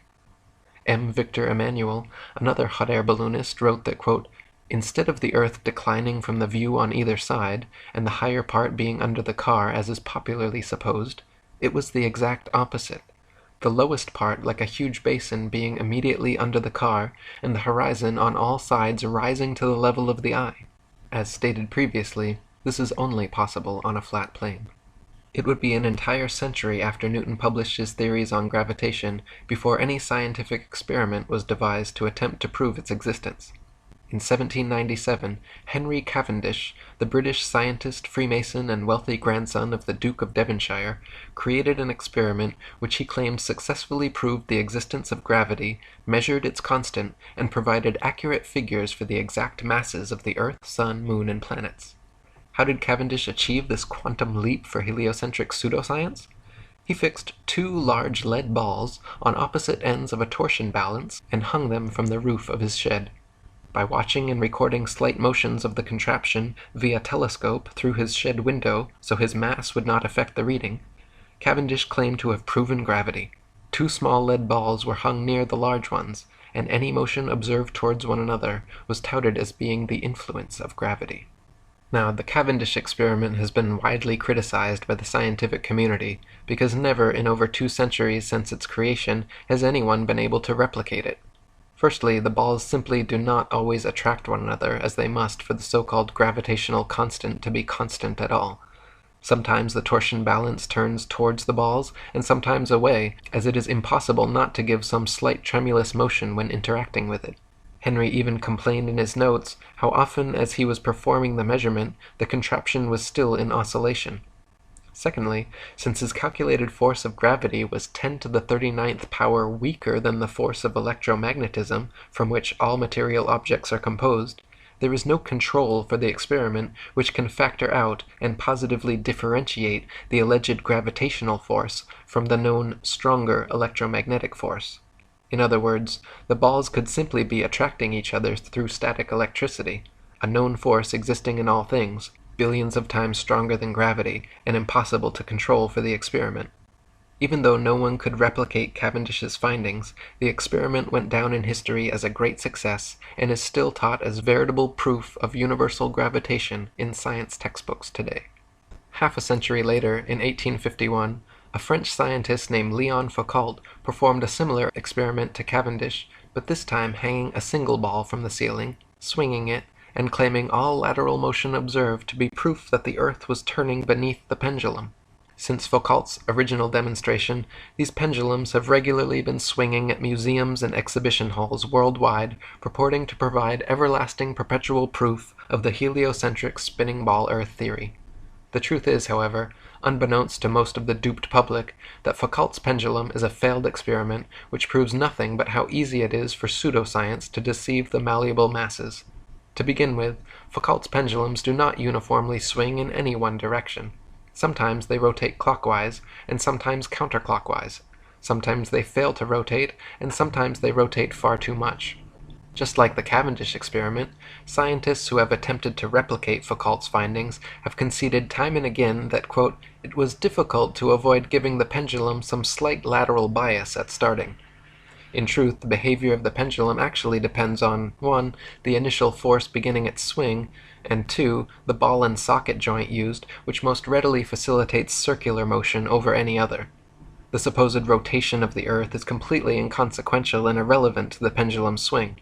M. Victor Emmanuel, another hot air balloonist, wrote that, quote, "Instead of the Earth declining from the view on either side, and the higher part being under the car as is popularly supposed, it was the exact opposite. The lowest part like a huge basin being immediately under the car, and the horizon on all sides rising to the level of the eye. As stated previously, this is only possible on a flat plane." It would be an entire century after Newton published his theories on gravitation before any scientific experiment was devised to attempt to prove its existence. In 1797, Henry Cavendish, the British scientist, Freemason, and wealthy grandson of the Duke of Devonshire, created an experiment which he claimed successfully proved the existence of gravity, measured its constant, and provided accurate figures for the exact masses of the Earth, Sun, Moon, and planets. How did Cavendish achieve this quantum leap for heliocentric pseudoscience? He fixed 2 large lead balls on opposite ends of a torsion balance and hung them from the roof of his shed. By watching and recording slight motions of the contraption via telescope through his shed window so his mass would not affect the reading, Cavendish claimed to have proven gravity. 2 small lead balls were hung near the large ones, and any motion observed towards one another was touted as being the influence of gravity. Now, the Cavendish experiment has been widely criticized by the scientific community because never in over 2 centuries since its creation has anyone been able to replicate it. Firstly, the balls simply do not always attract one another as they must for the so-called gravitational constant to be constant at all. Sometimes the torsion balance turns towards the balls and sometimes away, as it is impossible not to give some slight tremulous motion when interacting with it. Henry even complained in his notes how often as he was performing the measurement, the contraption was still in oscillation. Secondly, since his calculated force of gravity was 10 to the 39th power weaker than the force of electromagnetism, from which all material objects are composed, there is no control for the experiment which can factor out and positively differentiate the alleged gravitational force from the known stronger electromagnetic force. In other words, the balls could simply be attracting each other through static electricity, a known force existing in all things, billions of times stronger than gravity, and impossible to control for the experiment. Even though no one could replicate Cavendish's findings, the experiment went down in history as a great success and is still taught as veritable proof of universal gravitation in science textbooks today. Half a century later, in 1851, a French scientist named Leon Foucault performed a similar experiment to Cavendish, but this time hanging a single ball from the ceiling, swinging it, and claiming all lateral motion observed to be proof that the Earth was turning beneath the pendulum. Since Foucault's original demonstration, these pendulums have regularly been swinging at museums and exhibition halls worldwide, purporting to provide everlasting perpetual proof of the heliocentric spinning ball Earth theory. The truth is, however, unbeknownst to most of the duped public, that Foucault's pendulum is a failed experiment which proves nothing but how easy it is for pseudoscience to deceive the malleable masses. To begin with, Foucault's pendulums do not uniformly swing in any one direction. Sometimes they rotate clockwise, and sometimes counterclockwise. Sometimes they fail to rotate, and sometimes they rotate far too much. Just like the Cavendish experiment, scientists who have attempted to replicate Foucault's findings have conceded time and again that, quote, it was difficult to avoid giving the pendulum some slight lateral bias at starting. In truth, the behavior of the pendulum actually depends on 1. The initial force beginning its swing, and 2. The ball and socket joint used, which most readily facilitates circular motion over any other. The supposed rotation of the Earth is completely inconsequential and irrelevant to the pendulum's swing.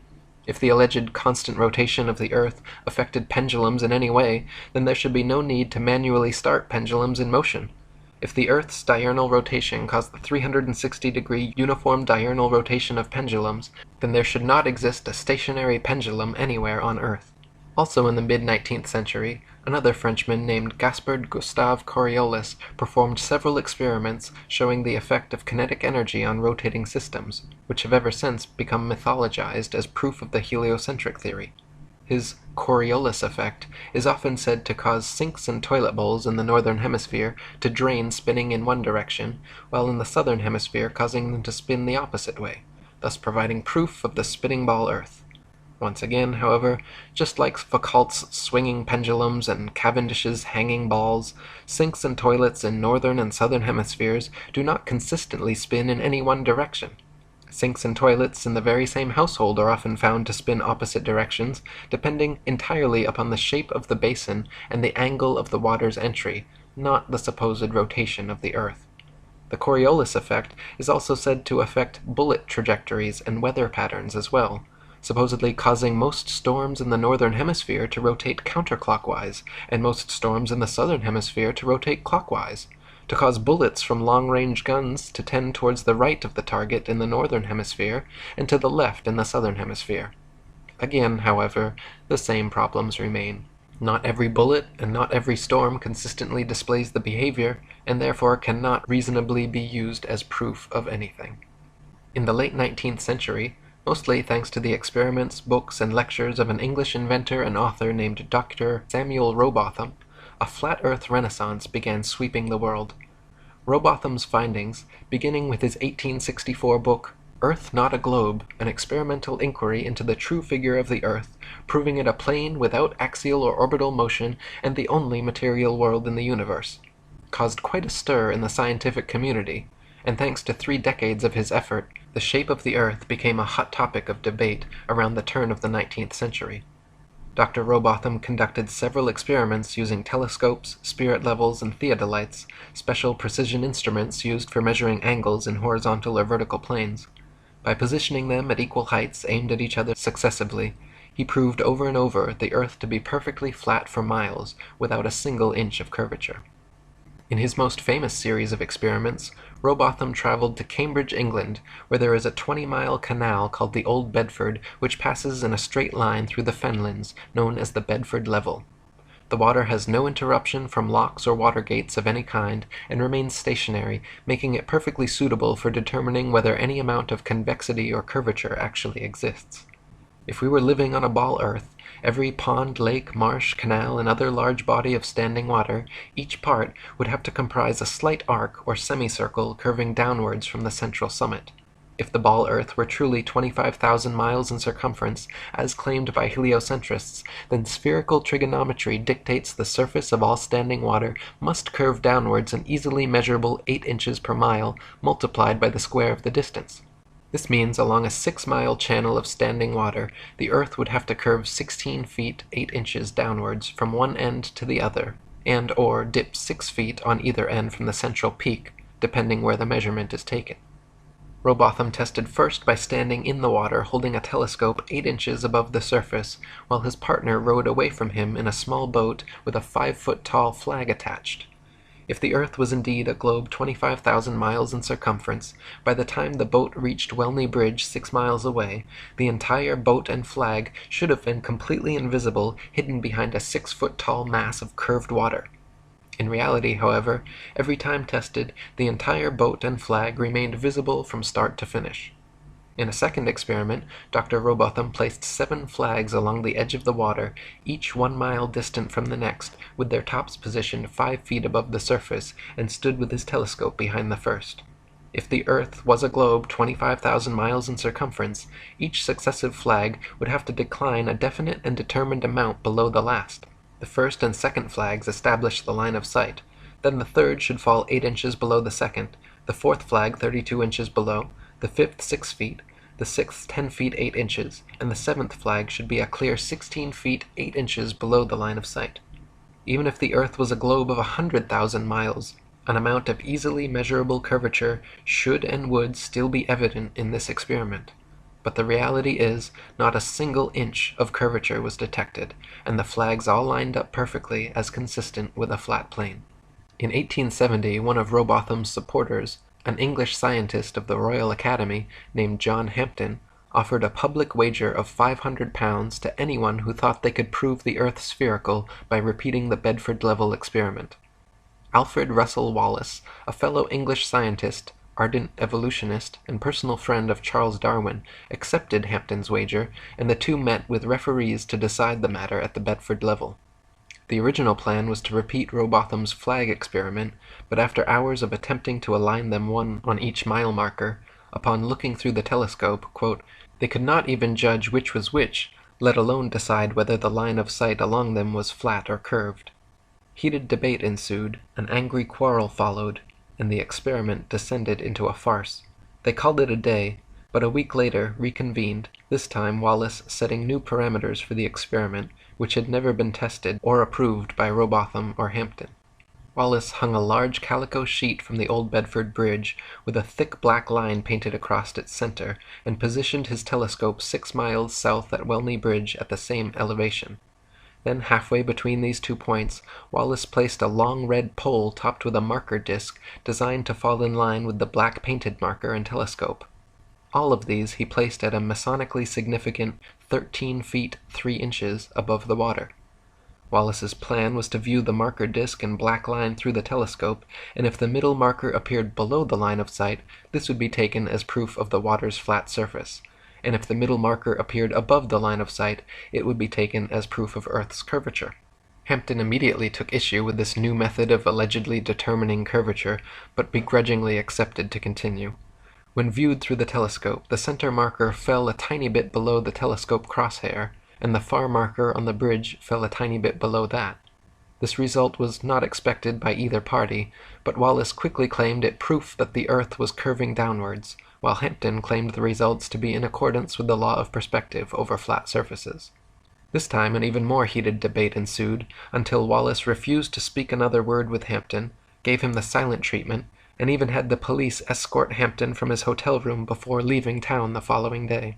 If the alleged constant rotation of the Earth affected pendulums in any way, then there should be no need to manually start pendulums in motion. If the Earth's diurnal rotation caused the 360-degree uniform diurnal rotation of pendulums, then there should not exist a stationary pendulum anywhere on Earth. Also in the mid-19th century, another Frenchman named Gaspard Gustave Coriolis performed several experiments showing the effect of kinetic energy on rotating systems, which have ever since become mythologized as proof of the heliocentric theory. His Coriolis effect is often said to cause sinks and toilet bowls in the northern hemisphere to drain spinning in one direction, while in the southern hemisphere causing them to spin the opposite way, thus providing proof of the spinning ball Earth. Once again, however, just like Foucault's swinging pendulums and Cavendish's hanging balls, sinks and toilets in northern and southern hemispheres do not consistently spin in any one direction. Sinks and toilets in the very same household are often found to spin opposite directions, depending entirely upon the shape of the basin and the angle of the water's entry, not the supposed rotation of the Earth. The Coriolis effect is also said to affect bullet trajectories and weather patterns as well, supposedly causing most storms in the northern hemisphere to rotate counterclockwise, and most storms in the southern hemisphere to rotate clockwise, to cause bullets from long-range guns to tend towards the right of the target in the northern hemisphere and to the left in the southern hemisphere. Again, however, the same problems remain. Not every bullet and not every storm consistently displays the behavior, and therefore cannot reasonably be used as proof of anything. In the late 19th century, mostly thanks to the experiments, books, and lectures of an English inventor and author named Dr. Samuel Rowbotham, a flat Earth renaissance began sweeping the world. Rowbotham's findings, beginning with his 1864 book, Earth Not a Globe, an experimental inquiry into the true figure of the Earth, proving it a plane without axial or orbital motion and the only material world in the universe, caused quite a stir in the scientific community, and thanks to 3 decades of his effort, the shape of the Earth became a hot topic of debate around the turn of the 19th century. Dr. Rowbotham conducted several experiments using telescopes, spirit levels, and theodolites, special precision instruments used for measuring angles in horizontal or vertical planes. By positioning them at equal heights aimed at each other successively, he proved over and over the Earth to be perfectly flat for miles, without a single inch of curvature. In his most famous series of experiments, Rowbotham traveled to Cambridge, England, where there is a 20-mile canal called the Old Bedford, which passes in a straight line through the fenlands, known as the Bedford Level. The water has no interruption from locks or water gates of any kind, and remains stationary, making it perfectly suitable for determining whether any amount of convexity or curvature actually exists. If we were living on a ball Earth, every pond, lake, marsh, canal, and other large body of standing water, each part would have to comprise a slight arc or semicircle curving downwards from the central summit. If the ball Earth were truly 25,000 miles in circumference, as claimed by heliocentrists, then spherical trigonometry dictates the surface of all standing water must curve downwards an easily measurable 8 inches per mile, multiplied by the square of the distance. This means along a 6-mile channel of standing water, the Earth would have to curve 16 feet 8 inches downwards from one end to the other, and/or dip 6 feet on either end from the central peak, depending where the measurement is taken. Rowbotham tested first by standing in the water holding a telescope 8 inches above the surface, while his partner rowed away from him in a small boat with a 5-foot-tall flag attached. If the Earth was indeed a globe 25,000 miles in circumference, by the time the boat reached Welney Bridge 6 miles away, the entire boat and flag should have been completely invisible, hidden behind a 6-foot-tall mass of curved water. In reality, however, every time tested, the entire boat and flag remained visible from start to finish. In a second experiment, Dr. Rowbotham placed 7 flags along the edge of the water, each 1 mile distant from the next, with their tops positioned 5 feet above the surface, and stood with his telescope behind the first. If the Earth was a globe 25,000 miles in circumference, each successive flag would have to decline a definite and determined amount below the last. The first and second flags established the line of sight. Then the third should fall 8 inches below the second, the fourth flag 32 inches below, the fifth 6 feet, the sixth 10 feet 8 inches, and the seventh flag should be a clear 16 feet 8 inches below the line of sight. Even if the Earth was a globe of 100,000 miles, an amount of easily measurable curvature should and would still be evident in this experiment. But the reality is, not a single inch of curvature was detected, and the flags all lined up perfectly as consistent with a flat plane. In 1870, one of Rowbotham's supporters, an English scientist of the Royal Academy named John Hampden, offered a public wager of £500 to anyone who thought they could prove the Earth spherical by repeating the Bedford Level experiment. Alfred Russel Wallace, a fellow English scientist, ardent evolutionist, and personal friend of Charles Darwin, accepted Hampden's wager, and the two met with referees to decide the matter at the Bedford Level. The original plan was to repeat Rowbotham's flag experiment, but after hours of attempting to align them one on each mile marker, upon looking through the telescope, quote, they could not even judge which was which, let alone decide whether the line of sight along them was flat or curved. Heated debate ensued, an angry quarrel followed, and the experiment descended into a farce. They called it a day, but a week later reconvened, this time Wallace setting new parameters for the experiment, which had never been tested or approved by Rowbotham or Hampden. Wallace hung a large calico sheet from the old Bedford Bridge, with a thick black line painted across its center, and positioned his telescope 6 miles south at Welney Bridge at the same elevation. Then, halfway between these 2 points, Wallace placed a long red pole topped with a marker disc designed to fall in line with the black painted marker and telescope. All of these he placed at a masonically significant 13 feet 3 inches above the water. Wallace's plan was to view the marker disc and black line through the telescope, and if the middle marker appeared below the line of sight, this would be taken as proof of the water's flat surface, and if the middle marker appeared above the line of sight, it would be taken as proof of Earth's curvature. Hampden immediately took issue with this new method of allegedly determining curvature, but begrudgingly accepted to continue. When viewed through the telescope, the center marker fell a tiny bit below the telescope crosshair, and the far marker on the bridge fell a tiny bit below that. This result was not expected by either party, but Wallace quickly claimed it proof that the Earth was curving downwards, while Hampden claimed the results to be in accordance with the law of perspective over flat surfaces. This time an even more heated debate ensued, until Wallace refused to speak another word with Hampden, gave him the silent treatment, and even had the police escort Hampden from his hotel room before leaving town the following day.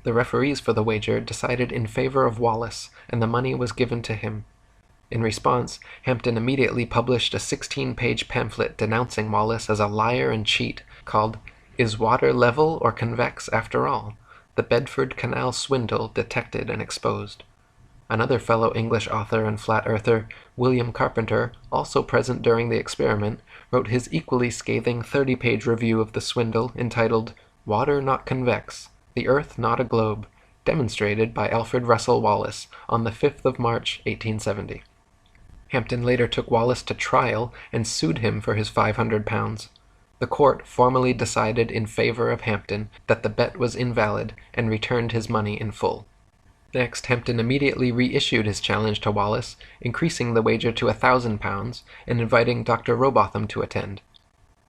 The referees for the wager decided in favor of Wallace, and the money was given to him. In response, Hampden immediately published a 16-page pamphlet denouncing Wallace as a liar and cheat, called "Is Water Level or Convex After All? The Bedford Canal Swindle Detected and Exposed." Another fellow English author and flat-earther, William Carpenter, also present during the experiment, wrote his equally scathing 30-page review of the swindle entitled "Water Not Convex, the Earth Not a Globe," demonstrated by Alfred Russel Wallace on the 5th of March, 1870. Hampden later took Wallace to trial and sued him for his £500. The court formally decided in favor of Hampden that the bet was invalid and returned his money in full. Next, Hampden immediately reissued his challenge to Wallace, increasing the wager to £1,000 and inviting Dr. Rowbotham to attend.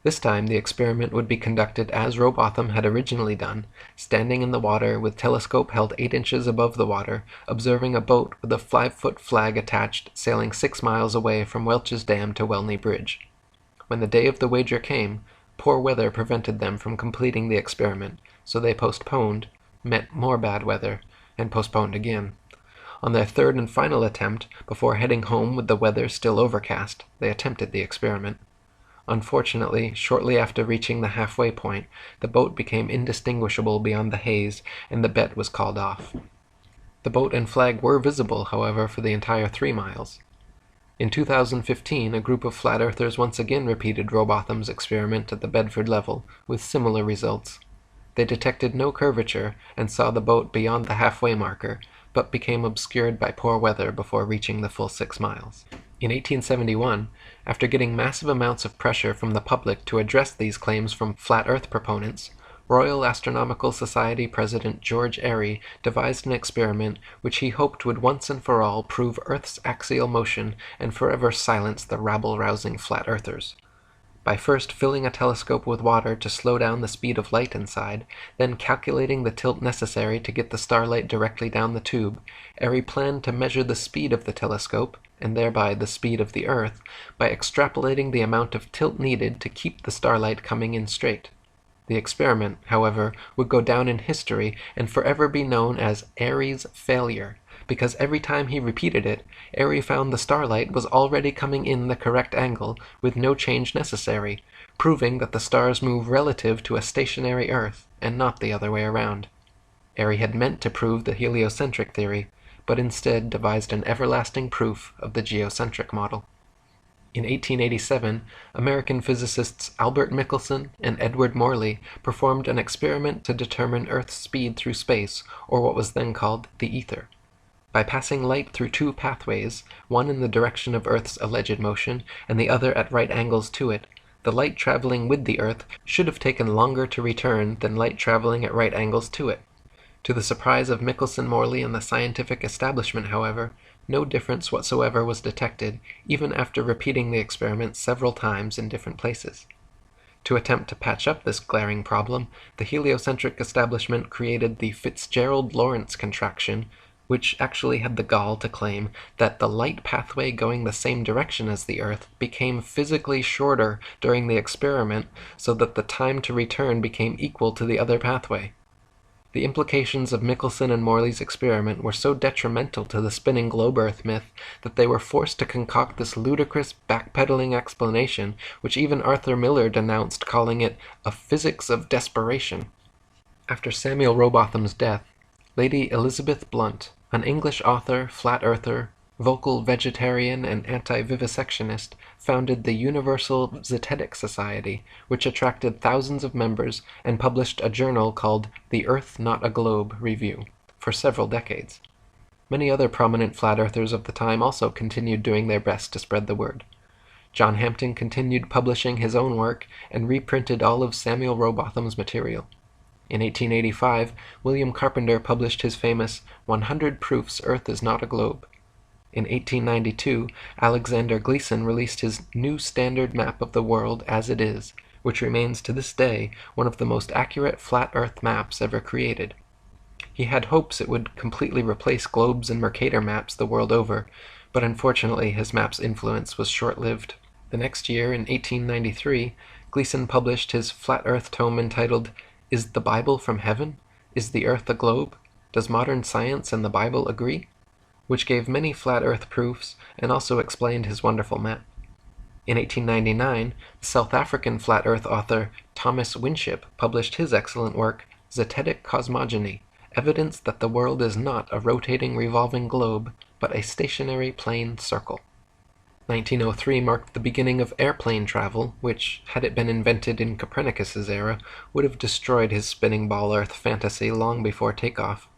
This time the experiment would be conducted as Rowbotham had originally done, standing in the water with telescope held 8 inches above the water, observing a boat with a 5-foot flag attached sailing 6 miles away from Welch's Dam to Welney Bridge. When the day of the wager came, poor weather prevented them from completing the experiment, so they postponed, met more bad weather, and postponed again. On their third and final attempt, before heading home with the weather still overcast, they attempted the experiment. Unfortunately, shortly after reaching the halfway point, the boat became indistinguishable beyond the haze, and the bet was called off. The boat and flag were visible, however, for the entire 3 miles. In 2015, a group of flat earthers once again repeated Rowbotham's experiment at the Bedford level, with similar results. They detected no curvature and saw the boat beyond the halfway marker, but became obscured by poor weather before reaching the full 6 miles. In 1871, after getting massive amounts of pressure from the public to address these claims from flat Earth proponents, Royal Astronomical Society President George Airy devised an experiment which he hoped would once and for all prove Earth's axial motion and forever silence the rabble-rousing flat earthers. By first filling a telescope with water to slow down the speed of light inside, then calculating the tilt necessary to get the starlight directly down the tube, Airy planned to measure the speed of the telescope, and thereby the speed of the Earth, by extrapolating the amount of tilt needed to keep the starlight coming in straight. The experiment, however, would go down in history and forever be known as Airy's failure, because every time he repeated it, Airy found the starlight was already coming in the correct angle with no change necessary, proving that the stars move relative to a stationary Earth and not the other way around. Airy had meant to prove the heliocentric theory, but instead devised an everlasting proof of the geocentric model. In 1887, American physicists Albert Michelson and Edward Morley performed an experiment to determine Earth's speed through space, or what was then called the ether. By passing light through 2 pathways, one in the direction of Earth's alleged motion and the other at right angles to it, the light traveling with the Earth should have taken longer to return than light traveling at right angles to it. To the surprise of Michelson, Morley, and the scientific establishment, however, no difference whatsoever was detected, even after repeating the experiment several times in different places. To attempt to patch up this glaring problem, the heliocentric establishment created the Fitzgerald-Lorentz contraction, which actually had the gall to claim that the light pathway going the same direction as the Earth became physically shorter during the experiment so that the time to return became equal to the other pathway. The implications of Michelson and Morley's experiment were so detrimental to the spinning globe Earth myth that they were forced to concoct this ludicrous backpedaling explanation, which even Arthur Miller denounced, calling it a physics of desperation. After Samuel Rowbotham's death, Lady Elizabeth Blunt, an English author, flat earther, vocal vegetarian, and anti-vivisectionist, founded the Universal Zetetic Society, which attracted thousands of members and published a journal called The Earth Not a Globe Review for several decades. Many other prominent flat earthers of the time also continued doing their best to spread the word. John Hampton continued publishing his own work and reprinted all of Samuel Rowbotham's material. In 1885, William Carpenter published his famous 100 Proofs Earth is Not a Globe. In 1892, Alexander Gleason released his New Standard Map of the World as It Is, which remains to this day one of the most accurate flat Earth maps ever created. He had hopes it would completely replace globes and Mercator maps the world over, but unfortunately his map's influence was short-lived. The next year, in 1893, Gleason published his flat Earth tome entitled Is the Bible from Heaven? Is the Earth a Globe? Does Modern Science and the Bible Agree? Which gave many flat Earth proofs and also explained his wonderful map. In 1899, the South African flat Earth author Thomas Winship published his excellent work, Zetetic Cosmogony, evidence that the world is not a rotating revolving globe, but a stationary plane circle. 1903 marked the beginning of airplane travel, which, had it been invented in Copernicus's era, would have destroyed his spinning ball Earth fantasy long before takeoff.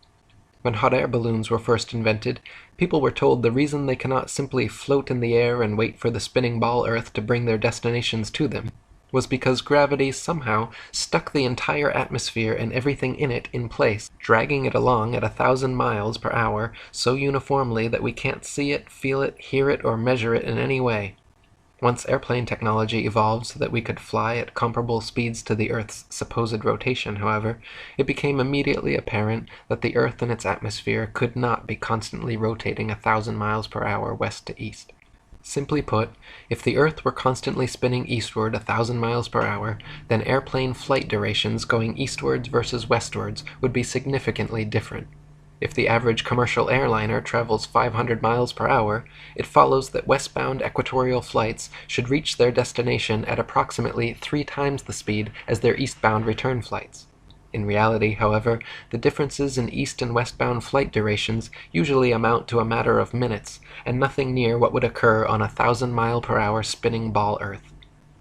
When hot air balloons were first invented, people were told the reason they cannot simply float in the air and wait for the spinning ball Earth to bring their destinations to them was because gravity somehow stuck the entire atmosphere and everything in it in place, dragging it along at 1,000 miles per hour so uniformly that we can't see it, feel it, hear it, or measure it in any way. Once airplane technology evolved so that we could fly at comparable speeds to the Earth's supposed rotation, however, it became immediately apparent that the Earth and its atmosphere could not be constantly rotating 1,000 miles per hour west to east. Simply put, if the Earth were constantly spinning eastward 1,000 miles per hour, then airplane flight durations going eastwards versus westwards would be significantly different. If the average commercial airliner travels 500 miles per hour, it follows that westbound equatorial flights should reach their destination at approximately 3 times the speed as their eastbound return flights. In reality, however, the differences in east and westbound flight durations usually amount to a matter of minutes, and nothing near what would occur on a 1,000-mile-per-hour spinning ball Earth.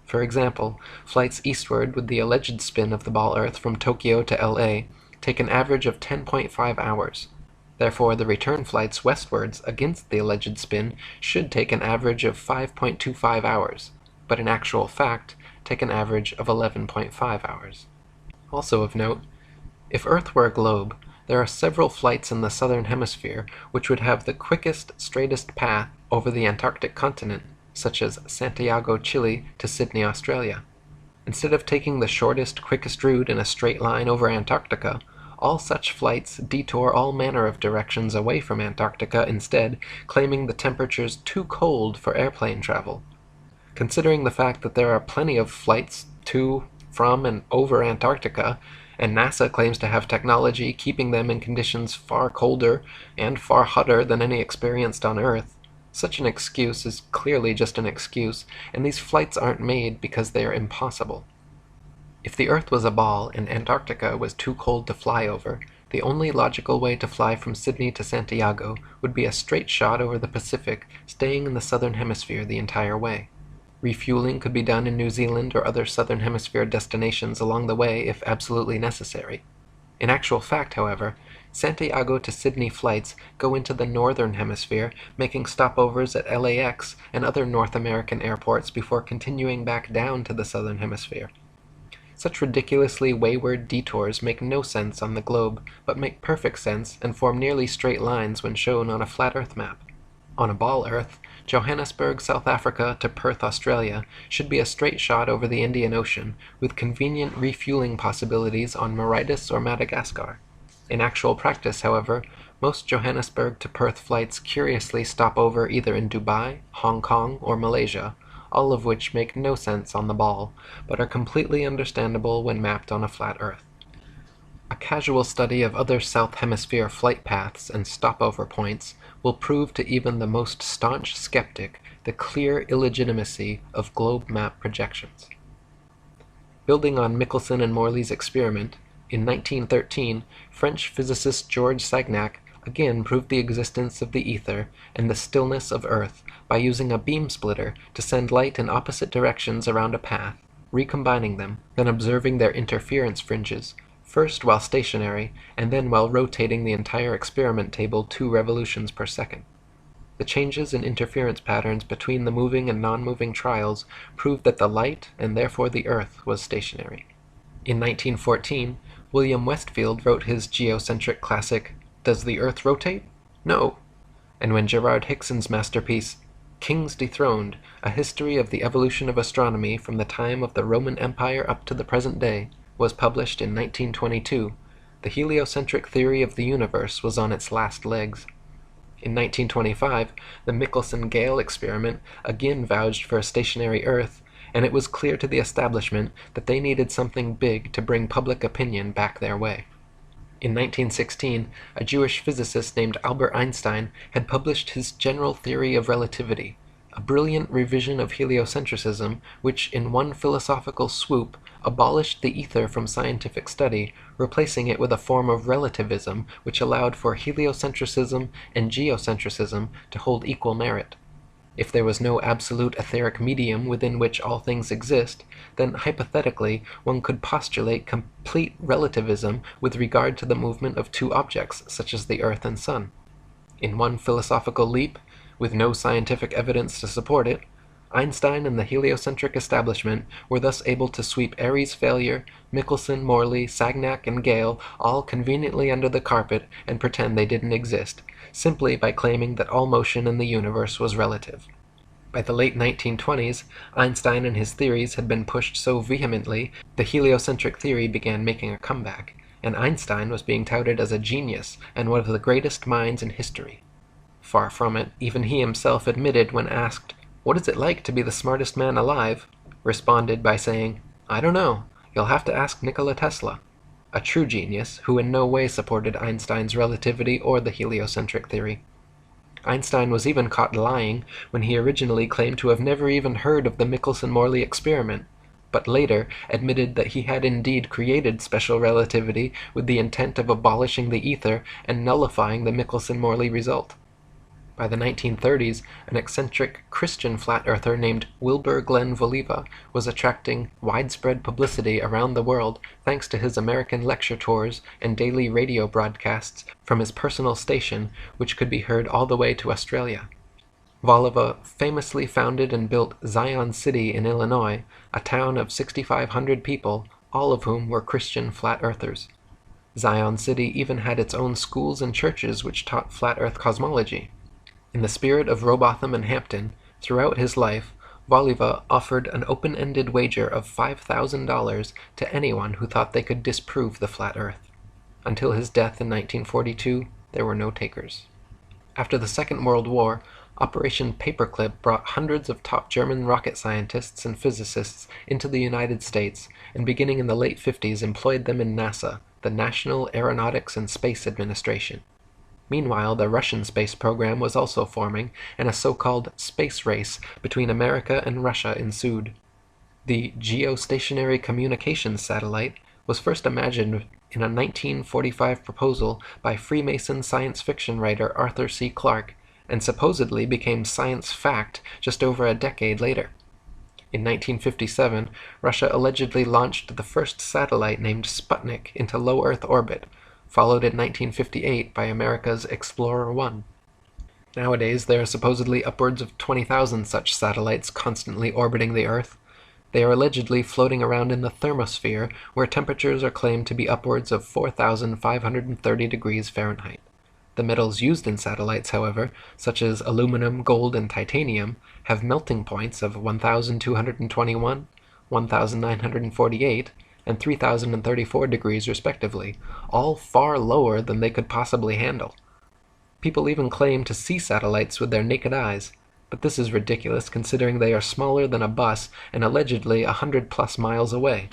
For example, flights eastward with the alleged spin of the ball Earth from Tokyo to LA take an average of 10.5 hours. Therefore, the return flights westwards against the alleged spin should take an average of 5.25 hours, but in actual fact, take an average of 11.5 hours. Also of note, if Earth were a globe, there are several flights in the southern hemisphere which would have the quickest, straightest path over the Antarctic continent, such as Santiago, Chile to Sydney, Australia. Instead of taking the shortest, quickest route in a straight line over Antarctica, all such flights detour all manner of directions away from Antarctica instead, claiming the temperatures too cold for airplane travel. Considering the fact that there are plenty of flights to, from, and over Antarctica, and NASA claims to have technology keeping them in conditions far colder and far hotter than any experienced on Earth, such an excuse is clearly just an excuse, and these flights aren't made because they are impossible. If the Earth was a ball and Antarctica was too cold to fly over, the only logical way to fly from Sydney to Santiago would be a straight shot over the Pacific, staying in the southern hemisphere the entire way. Refueling could be done in New Zealand or other southern hemisphere destinations along the way if absolutely necessary. In actual fact, however, Santiago to Sydney flights go into the northern hemisphere, making stopovers at LAX and other North American airports before continuing back down to the southern hemisphere. Such ridiculously wayward detours make no sense on the globe, but make perfect sense and form nearly straight lines when shown on a flat Earth map. On a ball Earth, Johannesburg, South Africa to Perth, Australia should be a straight shot over the Indian Ocean, with convenient refueling possibilities on Mauritius or Madagascar. In actual practice, however, most Johannesburg to Perth flights curiously stop over either in Dubai, Hong Kong, or Malaysia, all of which make no sense on the ball, but are completely understandable when mapped on a flat Earth. A casual study of other South Hemisphere flight paths and stopover points will prove to even the most staunch skeptic the clear illegitimacy of globe map projections. Building on Michelson and Morley's experiment, in 1913, French physicist Georges Sagnac again proved the existence of the ether and the stillness of Earth by using a beam splitter to send light in opposite directions around a path, recombining them, then observing their interference fringes, first while stationary and then while rotating the entire experiment table 2 revolutions per second. The changes in interference patterns between the moving and non-moving trials proved that the light, and therefore the Earth, was stationary. In 1914, William Westfield wrote his geocentric classic, Does the Earth Rotate? No! And when Gerard Hickson's masterpiece, Kings Dethroned, A History of the Evolution of Astronomy from the Time of the Roman Empire up to the Present Day, was published in 1922, the heliocentric theory of the universe was on its last legs. In 1925, the Michelson-Gale experiment again vouched for a stationary Earth, and it was clear to the establishment that they needed something big to bring public opinion back their way. In 1916, a Jewish physicist named Albert Einstein had published his General Theory of Relativity, a brilliant revision of heliocentrism which, in one philosophical swoop, abolished the ether from scientific study, replacing it with a form of relativism which allowed for heliocentrism and geocentrism to hold equal merit. If there was no absolute etheric medium within which all things exist, then hypothetically one could postulate complete relativism with regard to the movement of 2 objects, such as the Earth and Sun. In one philosophical leap, with no scientific evidence to support it, Einstein and the heliocentric establishment were thus able to sweep Airy's failure, Michelson, Morley, Sagnac, and Gale all conveniently under the carpet and pretend they didn't exist, simply by claiming that all motion in the universe was relative. By the late 1920s, Einstein and his theories had been pushed so vehemently, the heliocentric theory began making a comeback, and Einstein was being touted as a genius and one of the greatest minds in history. Far from it, even he himself admitted when asked, "What is it like to be the smartest man alive?" responded by saying, "I don't know, you'll have to ask Nikola Tesla," a true genius who in no way supported Einstein's relativity or the heliocentric theory. Einstein was even caught lying when he originally claimed to have never even heard of the Michelson-Morley experiment, but later admitted that he had indeed created special relativity with the intent of abolishing the ether and nullifying the Michelson-Morley result. By the 1930s, an eccentric Christian flat-earther named Wilbur Glenn Voliva was attracting widespread publicity around the world thanks to his American lecture tours and daily radio broadcasts from his personal station, which could be heard all the way to Australia. Voliva famously founded and built Zion City in Illinois, a town of 6,500 people, all of whom were Christian flat-earthers. Zion City even had its own schools and churches which taught flat-earth cosmology. In the spirit of Robotham and Hampton, throughout his life, Voliva offered an open-ended wager of $5,000 to anyone who thought they could disprove the flat Earth. Until his death in 1942, there were no takers. After the Second World War, Operation Paperclip brought hundreds of top German rocket scientists and physicists into the United States, and beginning in the late 50s employed them in NASA, the National Aeronautics and Space Administration. Meanwhile, the Russian space program was also forming, and a so-called space race between America and Russia ensued. The geostationary communications satellite was first imagined in a 1945 proposal by Freemason science fiction writer Arthur C. Clarke, and supposedly became science fact just over a decade later. In 1957, Russia allegedly launched the first satellite named Sputnik into low Earth orbit, followed in 1958 by America's Explorer 1. Nowadays, there are supposedly upwards of 20,000 such satellites constantly orbiting the Earth. They are allegedly floating around in the thermosphere, where temperatures are claimed to be upwards of 4,530 degrees Fahrenheit. The metals used in satellites, however, such as aluminum, gold, and titanium, have melting points of 1,221, 1,948, and 3,034 degrees respectively, all far lower than they could possibly handle. People even claim to see satellites with their naked eyes, but this is ridiculous considering they are smaller than a bus and allegedly 100+ miles away.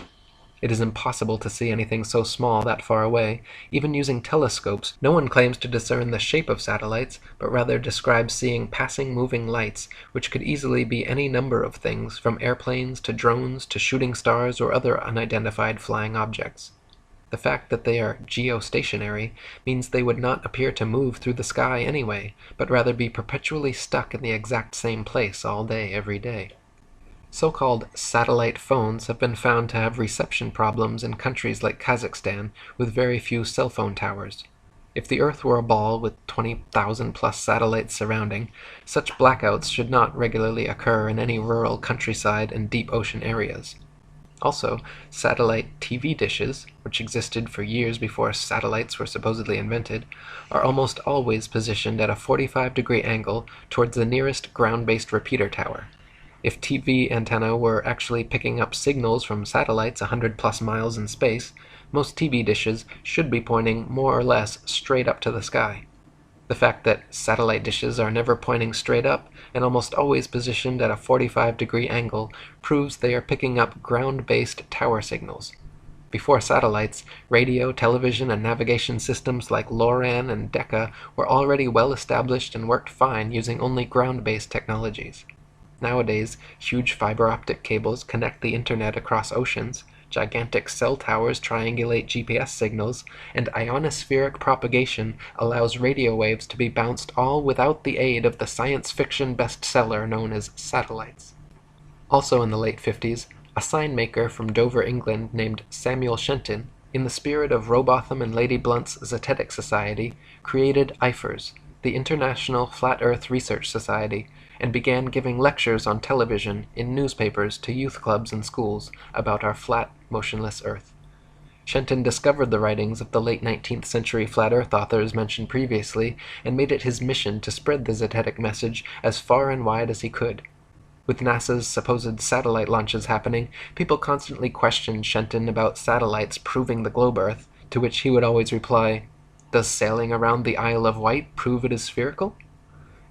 It is impossible to see anything so small that far away. Even using telescopes, no one claims to discern the shape of satellites, but rather describes seeing passing moving lights, which could easily be any number of things, from airplanes to drones to shooting stars or other unidentified flying objects. The fact that they are geostationary means they would not appear to move through the sky anyway, but rather be perpetually stuck in the exact same place all day every day. So-called satellite phones have been found to have reception problems in countries like Kazakhstan with very few cell phone towers. If the Earth were a ball with 20,000+ satellites surrounding, such blackouts should not regularly occur in any rural countryside and deep ocean areas. Also, satellite TV dishes, which existed for years before satellites were supposedly invented, are almost always positioned at a 45-degree angle towards the nearest ground-based repeater tower. If TV antenna were actually picking up signals from satellites 100+ miles in space, most TV dishes should be pointing more or less straight up to the sky. The fact that satellite dishes are never pointing straight up and almost always positioned at a 45-degree angle proves they are picking up ground-based tower signals. Before satellites, radio, television, and navigation systems like LORAN and Decca were already well established and worked fine using only ground-based technologies. Nowadays, huge fiber optic cables connect the internet across oceans, gigantic cell towers triangulate GPS signals, and ionospheric propagation allows radio waves to be bounced all without the aid of the science fiction bestseller known as satellites. Also in the late 50s, a sign maker from Dover, England named Samuel Shenton, in the spirit of Robotham and Lady Blunt's Zetetic Society, created IFERS, the International Flat Earth Research Society, and began giving lectures on television, in newspapers, to youth clubs and schools about our flat, motionless Earth. Shenton discovered the writings of the late 19th century flat Earth authors mentioned previously and made it his mission to spread the Zetetic message as far and wide as he could. With NASA's supposed satellite launches happening, people constantly questioned Shenton about satellites proving the globe Earth, to which he would always reply, "Does sailing around the Isle of Wight prove it is spherical?"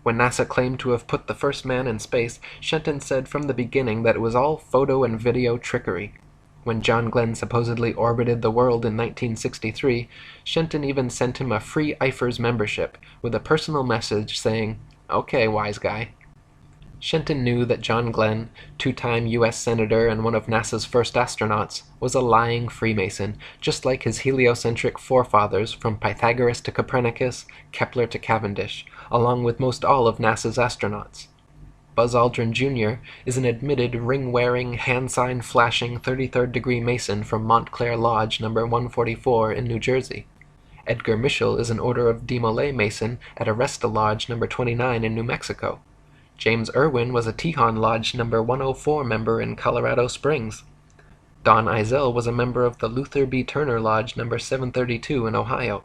When NASA claimed to have put the first man in space, Shenton said from the beginning that it was all photo and video trickery. When John Glenn supposedly orbited the world in 1963, Shenton even sent him a free IFERS membership with a personal message saying, "Okay, wise guy." Shenton knew that John Glenn, two-time U.S. Senator and one of NASA's first astronauts, was a lying Freemason, just like his heliocentric forefathers from Pythagoras to Copernicus, Kepler to Cavendish, along with most all of NASA's astronauts. Buzz Aldrin Jr. is an admitted ring-wearing, hand-sign-flashing 33rd-degree Mason from Montclair Lodge No. 144 in New Jersey. Edgar Mitchell is an Order of Demolay Mason at Aresta Lodge No. 29 in New Mexico. James Irwin was a Tejon Lodge No. 104 member in Colorado Springs. Don Eisel was a member of the Luther B. Turner Lodge No. 732 in Ohio.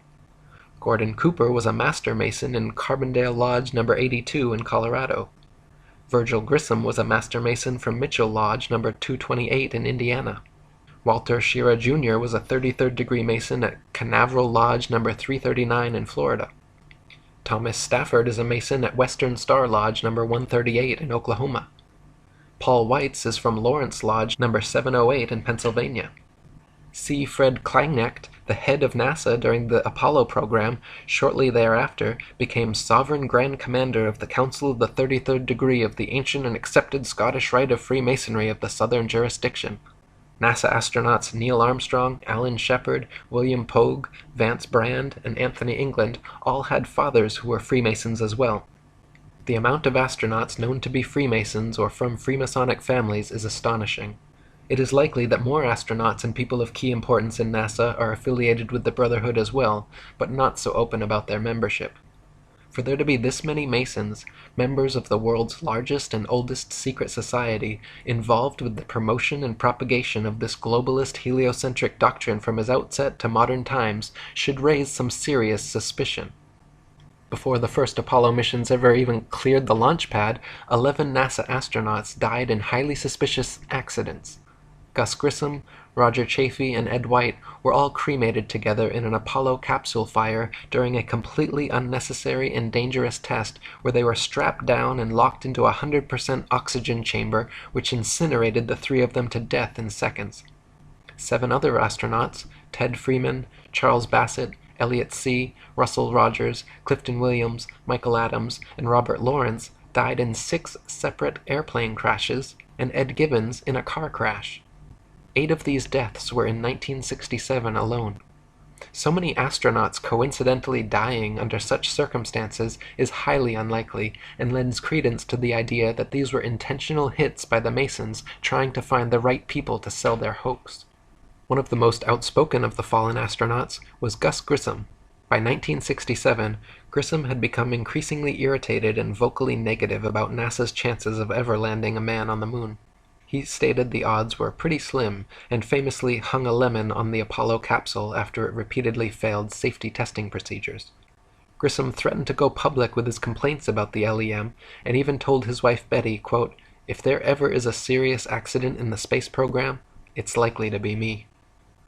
Gordon Cooper was a Master Mason in Carbondale Lodge No. 82 in Colorado. Virgil Grissom was a Master Mason from Mitchell Lodge No. 228 in Indiana. Walter Schira Jr. was a 33rd degree Mason at Canaveral Lodge No. 339 in Florida. Thomas Stafford is a Mason at Western Star Lodge No. 138 in Oklahoma. Paul Weitz is from Lawrence Lodge No. 708 in Pennsylvania. C. Fred Kleineknecht, the head of NASA during the Apollo program, shortly thereafter became Sovereign Grand Commander of the Council of the 33rd Degree of the ancient and accepted Scottish Rite of Freemasonry of the Southern Jurisdiction. NASA astronauts Neil Armstrong, Alan Shepard, William Pogue, Vance Brand, and Anthony England all had fathers who were Freemasons as well. The amount of astronauts known to be Freemasons or from Freemasonic families is astonishing. It is likely that more astronauts and people of key importance in NASA are affiliated with the Brotherhood as well, but not so open about their membership. For there to be this many Masons, members of the world's largest and oldest secret society, involved with the promotion and propagation of this globalist heliocentric doctrine from its outset to modern times, should raise some serious suspicion. Before the first Apollo missions ever even cleared the launch pad, 11 NASA astronauts died in highly suspicious accidents. Gus Grissom, Roger Chaffee, and Ed White were all cremated together in an Apollo capsule fire during a completely unnecessary and dangerous test where they were strapped down and locked into a 100% oxygen chamber which incinerated the three of them to death in seconds. 7 other astronauts, Ted Freeman, Charles Bassett, Elliot See., Russell Rogers, Clifton Williams, Michael Adams, and Robert Lawrence, died in 6 separate airplane crashes, and Ed Gibbons in a car crash. 8 of these deaths were in 1967 alone. So many astronauts coincidentally dying under such circumstances is highly unlikely and lends credence to the idea that these were intentional hits by the Masons trying to find the right people to sell their hoax. One of the most outspoken of the fallen astronauts was Gus Grissom. By 1967, Grissom had become increasingly irritated and vocally negative about NASA's chances of ever landing a man on the moon. He stated the odds were pretty slim, and famously hung a lemon on the Apollo capsule after it repeatedly failed safety testing procedures. Grissom threatened to go public with his complaints about the LEM, and even told his wife Betty, quote, "If there ever is a serious accident in the space program, it's likely to be me."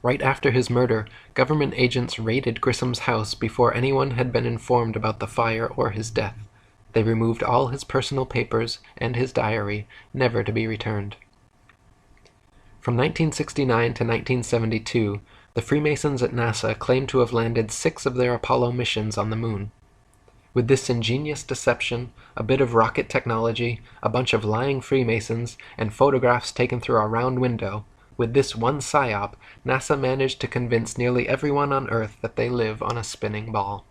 Right after his murder, government agents raided Grissom's house before anyone had been informed about the fire or his death. They removed all his personal papers and his diary, never to be returned. From 1969 to 1972, the Freemasons at NASA claimed to have landed 6 of their Apollo missions on the moon. With this ingenious deception, a bit of rocket technology, a bunch of lying Freemasons, and photographs taken through a round window, with this one psyop, NASA managed to convince nearly everyone on Earth that they live on a spinning ball.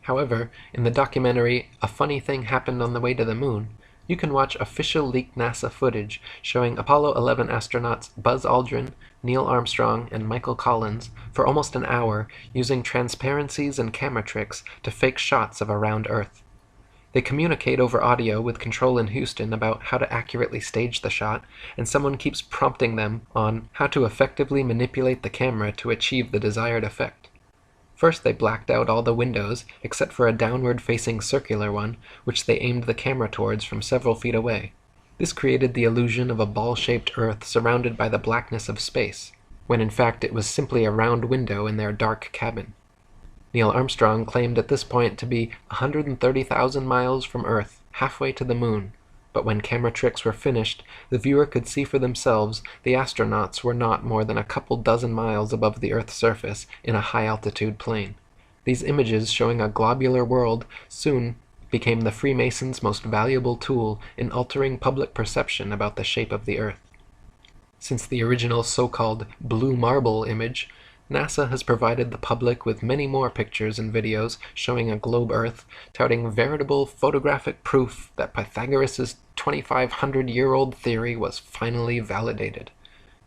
However, in the documentary A Funny Thing Happened on the Way to the Moon, you can watch official leaked NASA footage showing Apollo 11 astronauts Buzz Aldrin, Neil Armstrong, and Michael Collins for almost an hour using transparencies and camera tricks to fake shots of around Earth. They communicate over audio with Control in Houston about how to accurately stage the shot, and someone keeps prompting them on how to effectively manipulate the camera to achieve the desired effect. First they blacked out all the windows, except for a downward-facing circular one, which they aimed the camera towards from several feet away. This created the illusion of a ball-shaped Earth surrounded by the blackness of space, when in fact it was simply a round window in their dark cabin. Neil Armstrong claimed at this point to be 130,000 miles from Earth, halfway to the Moon, but when camera tricks were finished, the viewer could see for themselves the astronauts were not more than a couple dozen miles above the Earth's surface in a high-altitude plane. These images showing a globular world soon became the Freemasons' most valuable tool in altering public perception about the shape of the Earth. Since the original so-called blue marble image, NASA has provided the public with many more pictures and videos showing a globe Earth, touting veritable photographic proof that Pythagoras' 2,500-year-old theory was finally validated.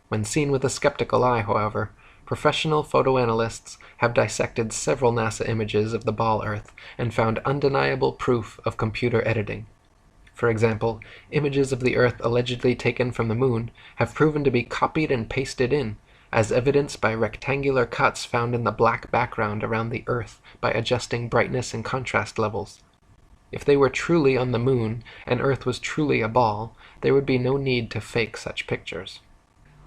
When seen with a skeptical eye, however, professional photoanalysts have dissected several NASA images of the ball Earth and found undeniable proof of computer editing. For example, images of the Earth allegedly taken from the Moon have proven to be copied and pasted in, as evidenced by rectangular cuts found in the black background around the Earth by adjusting brightness and contrast levels. If they were truly on the Moon and Earth was truly a ball, there would be no need to fake such pictures.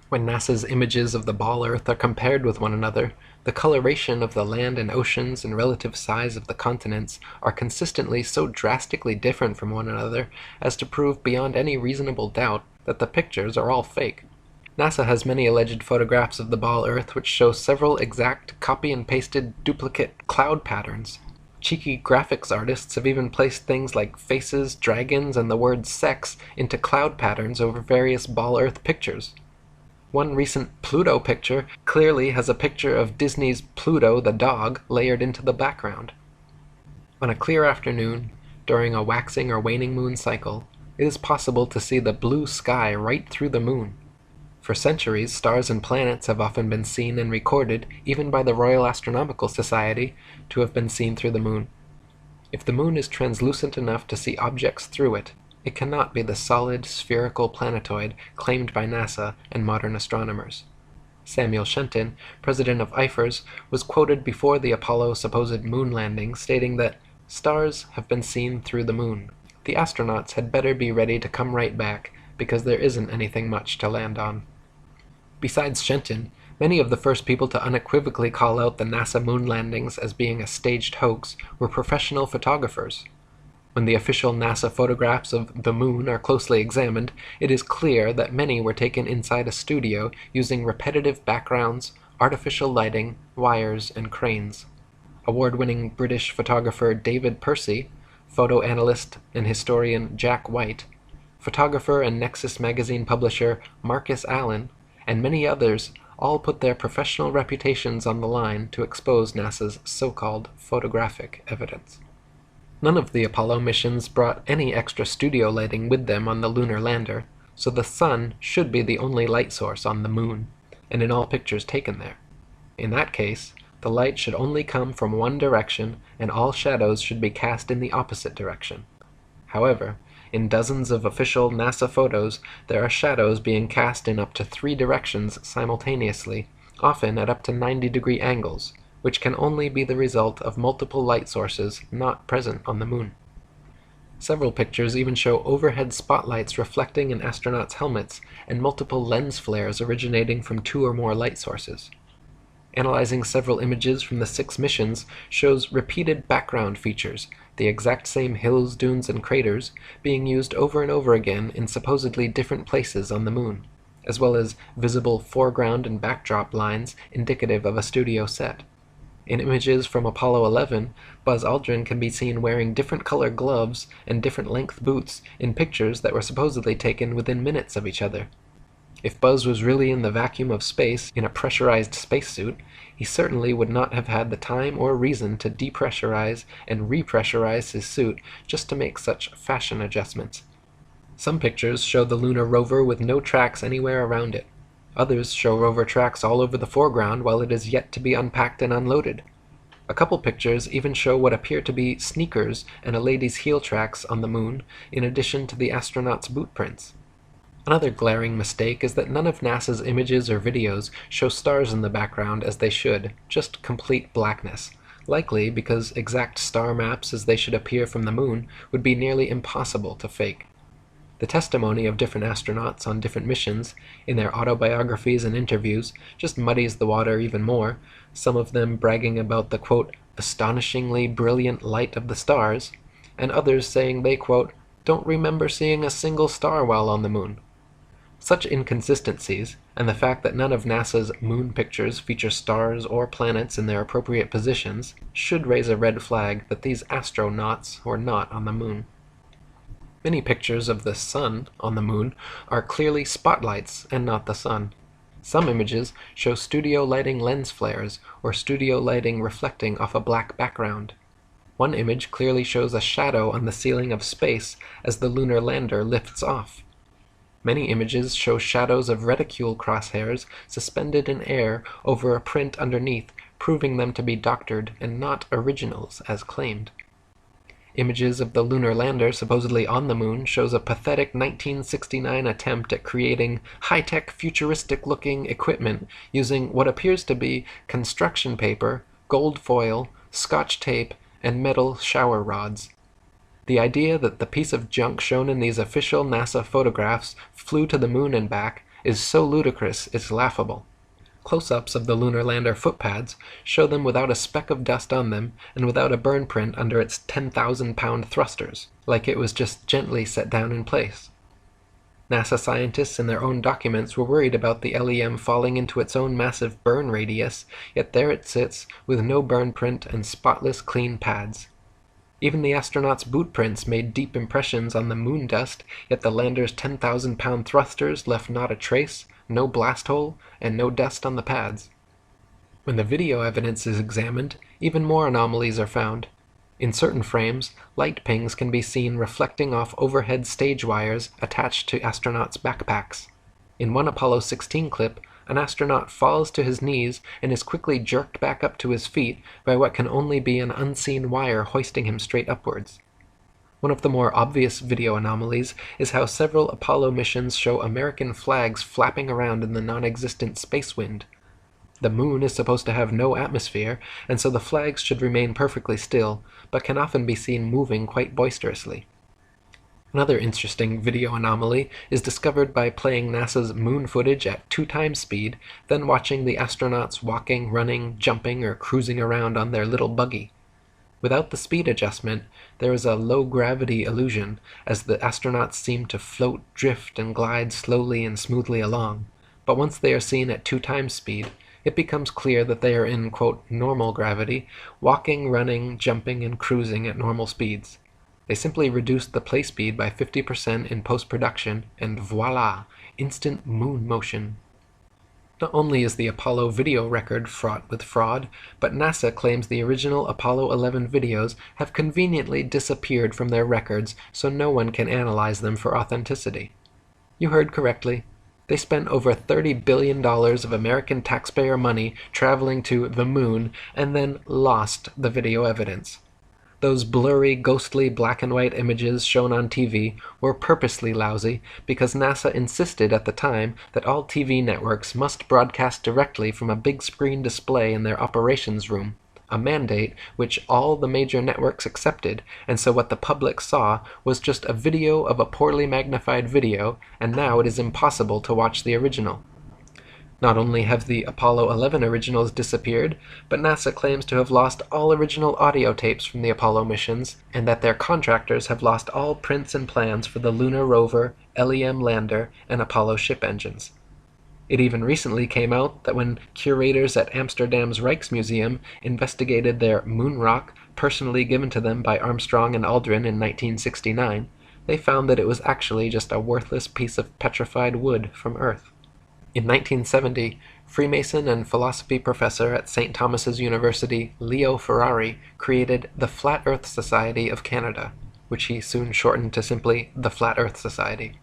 When NASA's images of the ball Earth are compared with one another, the coloration of the land and oceans and relative size of the continents are consistently so drastically different from one another as to prove beyond any reasonable doubt that the pictures are all fake. NASA has many alleged photographs of the ball Earth which show several exact copy and pasted duplicate cloud patterns. Cheeky graphics artists have even placed things like faces, dragons, and the word sex into cloud patterns over various ball Earth pictures. One recent Pluto picture clearly has a picture of Disney's Pluto the dog layered into the background. On a clear afternoon, during a waxing or waning moon cycle, it is possible to see the blue sky right through the moon. For centuries, stars and planets have often been seen and recorded, even by the Royal Astronomical Society, to have been seen through the moon. If the moon is translucent enough to see objects through it, it cannot be the solid, spherical planetoid claimed by NASA and modern astronomers. Samuel Shenton, president of IFERS, was quoted before the Apollo supposed moon landing stating that, "Stars have been seen through the moon. The astronauts had better be ready to come right back, because there isn't anything much to land on." Besides Shenton, many of the first people to unequivocally call out the NASA moon landings as being a staged hoax were professional photographers. When the official NASA photographs of the moon are closely examined, it is clear that many were taken inside a studio using repetitive backgrounds, artificial lighting, wires, and cranes. Award-winning British photographer David Percy, photo analyst and historian Jack White, photographer and Nexus magazine publisher Marcus Allen, and many others all put their professional reputations on the line to expose NASA's so-called photographic evidence. None of the Apollo missions brought any extra studio lighting with them on the lunar lander, so the sun should be the only light source on the moon, and in all pictures taken there. In that case, the light should only come from one direction and all shadows should be cast in the opposite direction. However, in dozens of official NASA photos, there are shadows being cast in up to 3 directions simultaneously, often at up to 90-degree angles, which can only be the result of multiple light sources not present on the moon. Several pictures even show overhead spotlights reflecting in astronauts' helmets and multiple lens flares originating from 2 or more light sources. Analyzing several images from the 6 missions shows repeated background features, the exact same hills, dunes, and craters, being used over and over again in supposedly different places on the moon, as well as visible foreground and backdrop lines indicative of a studio set. In images from Apollo 11, Buzz Aldrin can be seen wearing different colored gloves and different length boots in pictures that were supposedly taken within minutes of each other. If Buzz was really in the vacuum of space in a pressurized spacesuit, he certainly would not have had the time or reason to depressurize and repressurize his suit just to make such fashion adjustments. Some pictures show the lunar rover with no tracks anywhere around it. Others show rover tracks all over the foreground while it is yet to be unpacked and unloaded. A couple pictures even show what appear to be sneakers and a lady's heel tracks on the moon, in addition to the astronauts' boot prints. Another glaring mistake is that none of NASA's images or videos show stars in the background as they should, just complete blackness, likely because exact star maps as they should appear from the moon would be nearly impossible to fake. The testimony of different astronauts on different missions, in their autobiographies and interviews, just muddies the water even more, some of them bragging about the, quote, astonishingly brilliant light of the stars, and others saying they, quote, don't remember seeing a single star while on the moon. Such inconsistencies, and the fact that none of NASA's moon pictures feature stars or planets in their appropriate positions, should raise a red flag that these astronauts were not on the moon. Many pictures of the sun on the moon are clearly spotlights and not the sun. Some images show studio lighting lens flares or studio lighting reflecting off a black background. One image clearly shows a shadow on the ceiling of space as the lunar lander lifts off. Many images show shadows of reticule crosshairs suspended in air over a print underneath, proving them to be doctored and not originals as claimed. Images of the lunar lander supposedly on the moon shows a pathetic 1969 attempt at creating high-tech futuristic-looking equipment using what appears to be construction paper, gold foil, scotch tape, and metal shower rods. The idea that the piece of junk shown in these official NASA photographs flew to the moon and back is so ludicrous it's laughable. Close-ups of the lunar lander footpads show them without a speck of dust on them and without a burn print under its 10,000-pound thrusters, like it was just gently set down in place. NASA scientists in their own documents were worried about the LEM falling into its own massive burn radius, yet there it sits with no burn print and spotless clean pads. Even the astronauts' boot prints made deep impressions on the moon dust, yet the lander's 10,000-pound thrusters left not a trace, no blast hole, and no dust on the pads. When the video evidence is examined, even more anomalies are found. In certain frames, light pings can be seen reflecting off overhead stage wires attached to astronauts' backpacks. In one Apollo 16 clip, an astronaut falls to his knees and is quickly jerked back up to his feet by what can only be an unseen wire hoisting him straight upwards. One of the more obvious video anomalies is how several Apollo missions show American flags flapping around in the non-existent space wind. The moon is supposed to have no atmosphere, and so the flags should remain perfectly still, but can often be seen moving quite boisterously. Another interesting video anomaly is discovered by playing NASA's moon footage at 2x speed, then watching the astronauts walking, running, jumping, or cruising around on their little buggy. Without the speed adjustment, there is a low-gravity illusion, as the astronauts seem to float, drift, and glide slowly and smoothly along. But once they are seen at 2x speed, it becomes clear that they are in, quote, normal gravity, walking, running, jumping, and cruising at normal speeds. They simply reduced the play speed by 50% in post-production, and voila, instant moon motion. Not only is the Apollo video record fraught with fraud, but NASA claims the original Apollo 11 videos have conveniently disappeared from their records so no one can analyze them for authenticity. You heard correctly. They spent over $30 billion of American taxpayer money traveling to the moon and then lost the video evidence. Those blurry, ghostly black-and-white images shown on TV were purposely lousy because NASA insisted at the time that all TV networks must broadcast directly from a big-screen display in their operations room, a mandate which all the major networks accepted, and so what the public saw was just a video of a poorly magnified video, and now it is impossible to watch the original. Not only have the Apollo 11 originals disappeared, but NASA claims to have lost all original audio tapes from the Apollo missions, and that their contractors have lost all prints and plans for the lunar rover, LEM lander, and Apollo ship engines. It even recently came out that when curators at Amsterdam's Rijksmuseum investigated their moon rock, personally given to them by Armstrong and Aldrin in 1969, they found that it was actually just a worthless piece of petrified wood from Earth. In 1970, Freemason and philosophy professor at St. Thomas's University Leo Ferrari created the Flat Earth Society of Canada, which he soon shortened to simply the Flat Earth Society.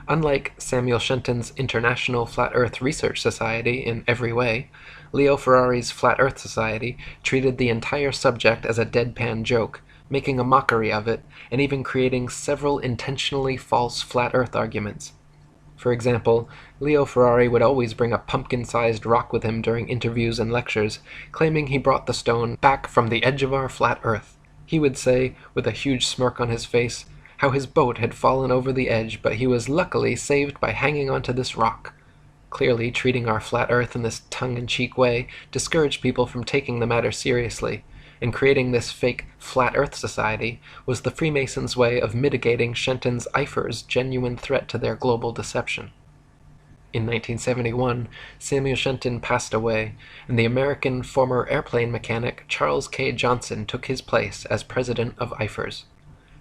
Unlike Samuel Shenton's International Flat Earth Research Society in every way, Leo Ferrari's Flat Earth Society treated the entire subject as a deadpan joke, making a mockery of it, and even creating several intentionally false flat Earth arguments. For example, Leo Ferrari would always bring a pumpkin-sized rock with him during interviews and lectures, claiming he brought the stone back from the edge of our flat Earth. He would say, with a huge smirk on his face, how his boat had fallen over the edge, but he was luckily saved by hanging onto this rock. Clearly, treating our flat Earth in this tongue-in-cheek way discouraged people from taking the matter seriously, and creating this fake Flat Earth Society was the Freemasons' way of mitigating Shenton's Eiffer's genuine threat to their global deception. In 1971, Samuel Shenton passed away, and the American former airplane mechanic Charles K. Johnson took his place as president of Eiffer's.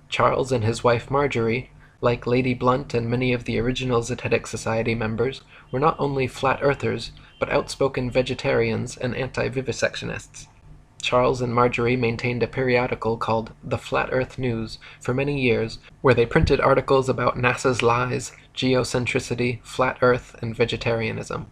Charles and his wife Marjorie, like Lady Blunt and many of the original Zetetic Society members, were not only flat earthers, but outspoken vegetarians and anti-vivisectionists. Charles and Marjorie maintained a periodical called The Flat Earth News for many years, where they printed articles about NASA's lies, geocentricity, flat Earth, and vegetarianism.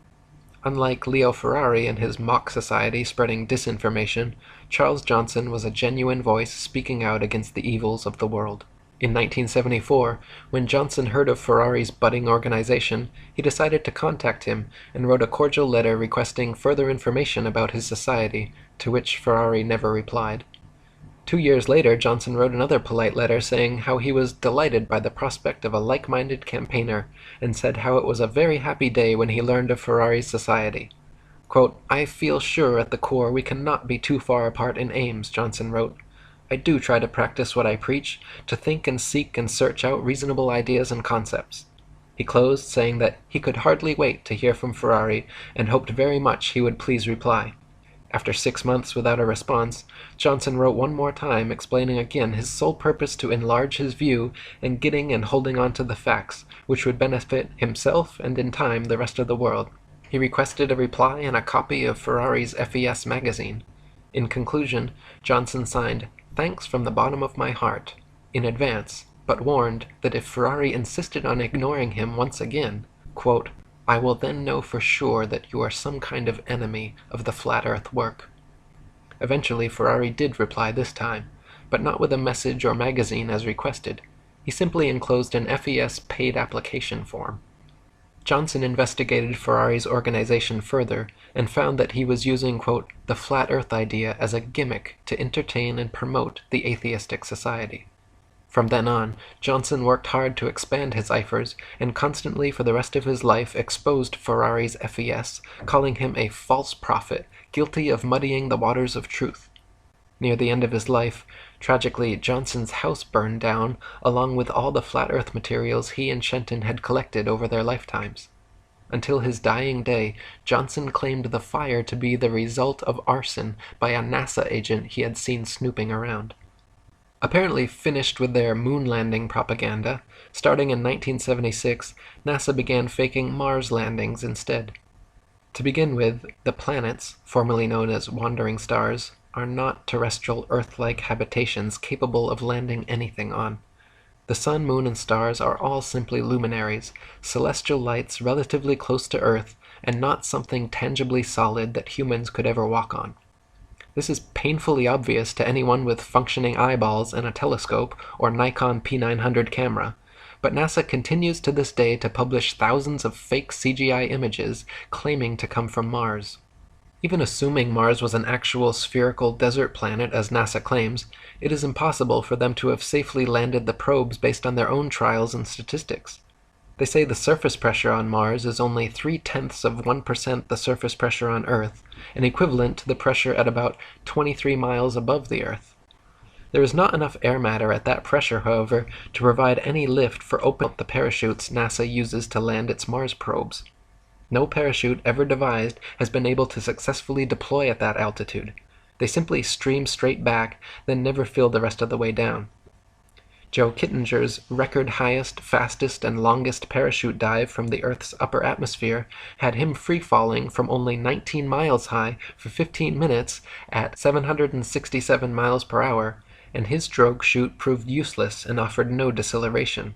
Unlike Leo Ferrari and his mock society spreading disinformation, Charles Johnson was a genuine voice speaking out against the evils of the world. In 1974, when Johnson heard of Ferrari's budding organization, he decided to contact him and wrote a cordial letter requesting further information about his society, to which Ferrari never replied. 2 years later, Johnson wrote another polite letter saying how he was delighted by the prospect of a like-minded campaigner, and said how it was a very happy day when he learned of Ferrari's society. Quote, "I feel sure at the core we cannot be too far apart in aims," Johnson wrote. "I do try to practice what I preach, to think and seek and search out reasonable ideas and concepts." He closed saying that he could hardly wait to hear from Ferrari and hoped very much he would please reply. After 6 months without a response, Johnson wrote one more time explaining again his sole purpose to enlarge his view and getting and holding on to the facts, which would benefit himself and in time the rest of the world. He requested a reply and a copy of Ferrari's FES magazine. In conclusion, Johnson signed, "Thanks from the bottom of my heart," in advance, but warned that if Ferrari insisted on ignoring him once again, quote, "I will then know for sure that you are some kind of enemy of the flat earth work." Eventually Ferrari did reply this time, but not with a message or magazine as requested. He simply enclosed an FES paid application form. Johnson investigated Ferrari's organization further and found that he was using, quote, "the flat earth idea as a gimmick to entertain and promote the atheistic society." From then on, Johnson worked hard to expand his Eifers and constantly for the rest of his life exposed Ferrari's FES, calling him a false prophet, guilty of muddying the waters of truth. Near the end of his life, tragically, Johnson's house burned down, along with all the flat earth materials he and Shenton had collected over their lifetimes. Until his dying day, Johnson claimed the fire to be the result of arson by a NASA agent he had seen snooping around. Apparently finished with their moon landing propaganda, starting in 1976, NASA began faking Mars landings instead. To begin with, the planets, formerly known as wandering stars, are not terrestrial Earth-like habitations capable of landing anything on. The sun, moon, and stars are all simply luminaries, celestial lights relatively close to Earth, and not something tangibly solid that humans could ever walk on. This is painfully obvious to anyone with functioning eyeballs and a telescope or Nikon P900 camera, but NASA continues to this day to publish thousands of fake CGI images claiming to come from Mars. Even assuming Mars was an actual spherical desert planet as NASA claims, it is impossible for them to have safely landed the probes based on their own trials and statistics. They say the surface pressure on Mars is only 0.3% the surface pressure on Earth, and equivalent to the pressure at about 23 miles above the Earth. There is not enough air matter at that pressure, however, to provide any lift for opening the parachutes NASA uses to land its Mars probes. No parachute ever devised has been able to successfully deploy at that altitude. They simply stream straight back, then never fill the rest of the way down. Joe Kittinger's record highest, fastest, and longest parachute dive from the Earth's upper atmosphere had him free-falling from only 19 miles high for 15 minutes at 767 miles per hour, and his drogue chute proved useless and offered no deceleration.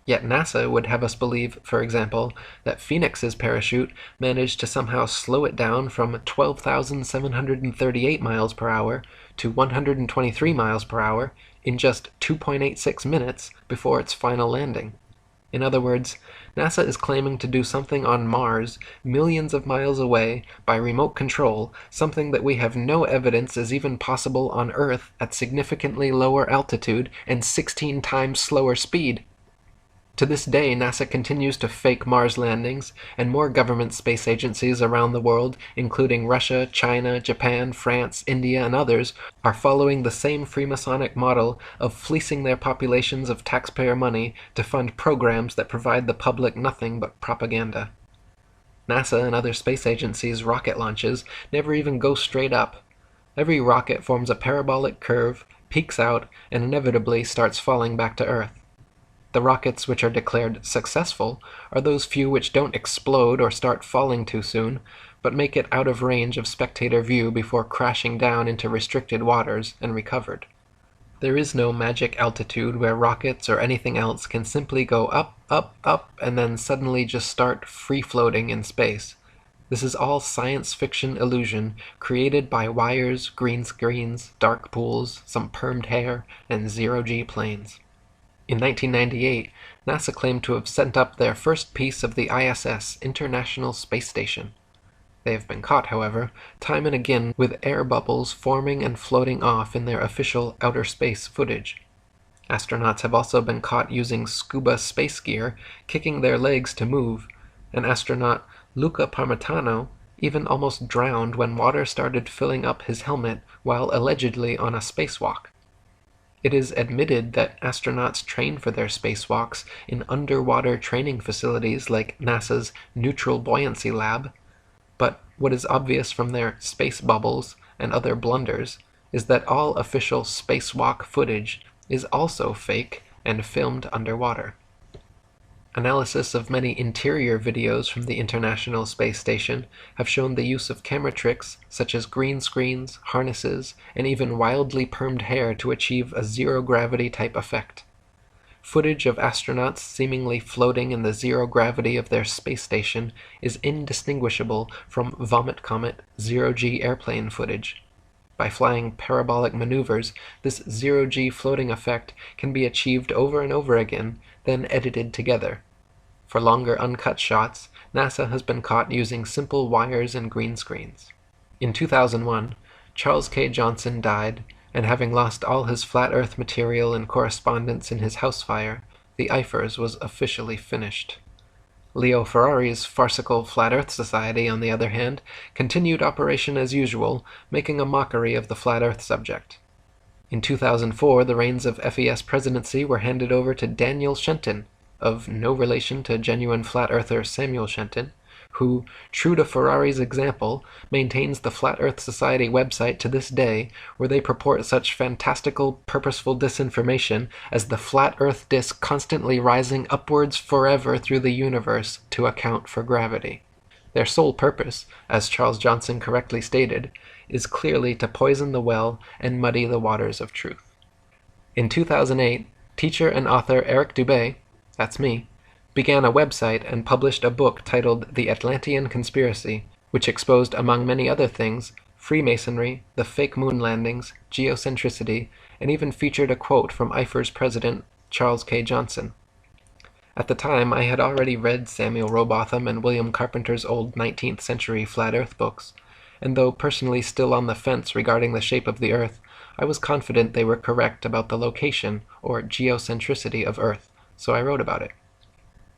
Yet NASA would have us believe, for example, that Phoenix's parachute managed to somehow slow it down from 12,738 miles per hour to 123 miles per hour in just 2.86 minutes before its final landing. In other words, NASA is claiming to do something on Mars, millions of miles away, by remote control, something that we have no evidence is even possible on Earth at significantly lower altitude and 16 times slower speed. To this day, NASA continues to fake Mars landings, and more government space agencies around the world, including Russia, China, Japan, France, India, and others, are following the same Freemasonic model of fleecing their populations of taxpayer money to fund programs that provide the public nothing but propaganda. NASA and other space agencies' rocket launches never even go straight up. Every rocket forms a parabolic curve, peaks out, and inevitably starts falling back to Earth. The rockets which are declared successful are those few which don't explode or start falling too soon, but make it out of range of spectator view before crashing down into restricted waters and recovered. There is no magic altitude where rockets or anything else can simply go up, up, up, and then suddenly just start free-floating in space. This is all science fiction illusion created by wires, green screens, dark pools, some permed hair, and zero-G planes. In 1998, NASA claimed to have sent up their first piece of the ISS, International Space Station. They have been caught, however, time and again with air bubbles forming and floating off in their official outer space footage. Astronauts have also been caught using scuba space gear, kicking their legs to move, and astronaut Luca Parmitano even almost drowned when water started filling up his helmet while allegedly on a spacewalk. It is admitted that astronauts train for their spacewalks in underwater training facilities like NASA's Neutral Buoyancy Lab, but what is obvious from their space bubbles and other blunders is that all official spacewalk footage is also fake and filmed underwater. Analysis of many interior videos from the International Space Station have shown the use of camera tricks such as green screens, harnesses, and even wildly permed hair to achieve a zero-gravity type effect. Footage of astronauts seemingly floating in the zero gravity of their space station is indistinguishable from Vomit Comet zero-G airplane footage. By flying parabolic maneuvers, this zero-G floating effect can be achieved over and over again, then edited together. For longer uncut shots, NASA has been caught using simple wires and green screens. In 2001, Charles K. Johnson died, and having lost all his flat Earth material and correspondence in his house fire, the IFERS was officially finished. Leo Ferrari's farcical Flat Earth Society, on the other hand, continued operation as usual, making a mockery of the Flat Earth subject. In 2004, the reins of FES presidency were handed over to Daniel Shenton, of no relation to genuine flat earther Samuel Shenton, who, true to Ferrari's example, maintains the Flat Earth Society website to this day, where they purport such fantastical, purposeful disinformation as the flat Earth disk constantly rising upwards forever through the universe to account for gravity. Their sole purpose, as Charles Johnson correctly stated, is clearly to poison the well and muddy the waters of truth. In 2008, teacher and author Eric Dubay, that's me, began a website and published a book titled The Atlantean Conspiracy, which exposed, among many other things, Freemasonry, the fake moon landings, geocentricity, and even featured a quote from IFERS president Charles K. Johnson. At the time, I had already read Samuel Rowbotham and William Carpenter's old 19th century Flat Earth books, and though personally still on the fence regarding the shape of the Earth, I was confident they were correct about the location, or geocentricity, of Earth, so I wrote about it.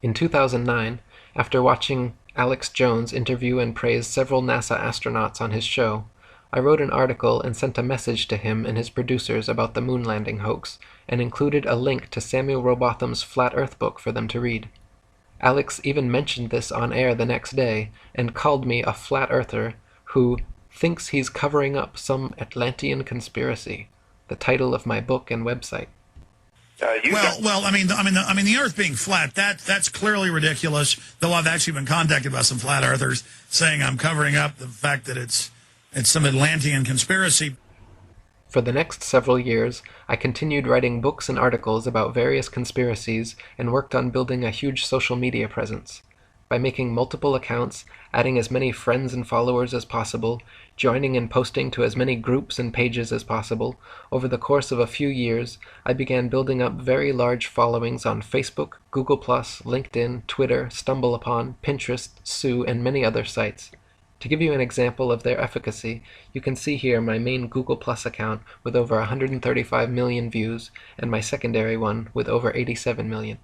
In 2009, after watching Alex Jones interview and praise several NASA astronauts on his show, I wrote an article and sent a message to him and his producers about the moon landing hoax, and included a link to Samuel Rowbotham's Flat Earth book for them to read. Alex even mentioned this on air the next day, and called me a flat earther who thinks he's covering up some Atlantean conspiracy, the title of my book and website. The Earth being flat, that's clearly ridiculous. Though I've actually been contacted by some flat earthers saying I'm covering up the fact that it's some Atlantean conspiracy. For the next several years, I continued writing books and articles about various conspiracies and worked on building a huge social media presence. by making multiple accounts, adding as many friends and followers as possible, joining and posting to as many groups and pages as possible. Over the course of a few years, I began building up very large followings on Facebook, Google+, LinkedIn, Twitter, StumbleUpon, Pinterest, Sue, and many other sites. To give you an example of their efficacy, you can see here my main Google+ account with over 135 million views, and my secondary one with over 87 million.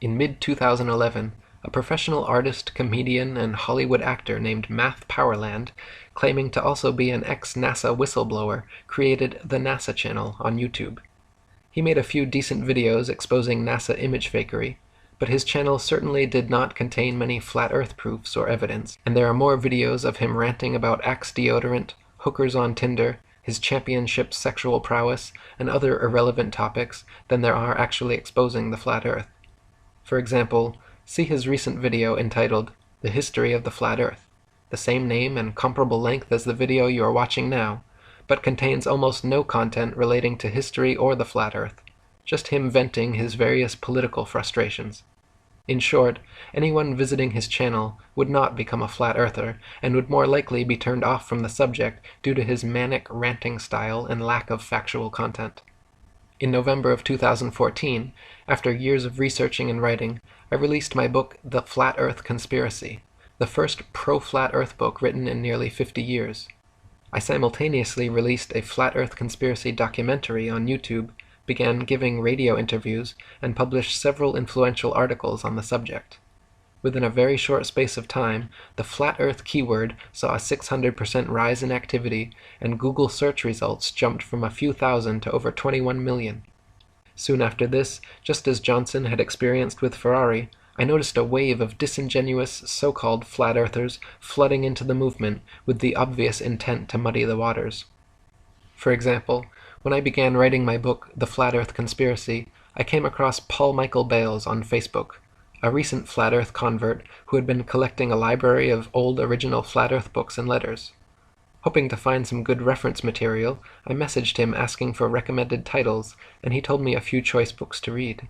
In mid-2011, a professional artist, comedian, and Hollywood actor named Math Powerland, claiming to also be an ex-NASA whistleblower, created the NASA channel on YouTube. He made a few decent videos exposing NASA image fakery, but his channel certainly did not contain many flat earth proofs or evidence, and there are more videos of him ranting about Axe deodorant, hookers on Tinder, his championship sexual prowess, and other irrelevant topics than there are actually exposing the flat earth. For example, see his recent video entitled The History of the Flat Earth, the same name and comparable length as the video you are watching now, but contains almost no content relating to history or the flat earth, just him venting his various political frustrations. In short, anyone visiting his channel would not become a flat earther, and would more likely be turned off from the subject due to his manic ranting style and lack of factual content. In November of 2014, after years of researching and writing, I released my book, The Flat Earth Conspiracy, the first pro-flat earth book written in nearly 50 years. I simultaneously released a flat earth conspiracy documentary on YouTube, began giving radio interviews, and published several influential articles on the subject. Within a very short space of time, the flat earth keyword saw a 600% rise in activity, and Google search results jumped from a few thousand to over 21 million. Soon after this, just as Johnson had experienced with Ferrari, I noticed a wave of disingenuous so-called flat earthers flooding into the movement with the obvious intent to muddy the waters. For example, when I began writing my book, The Flat Earth Conspiracy, I came across Paul Michael Bales on Facebook, a recent flat earth convert who had been collecting a library of old original flat earth books and letters. Hoping to find some good reference material, I messaged him asking for recommended titles, and he told me a few choice books to read.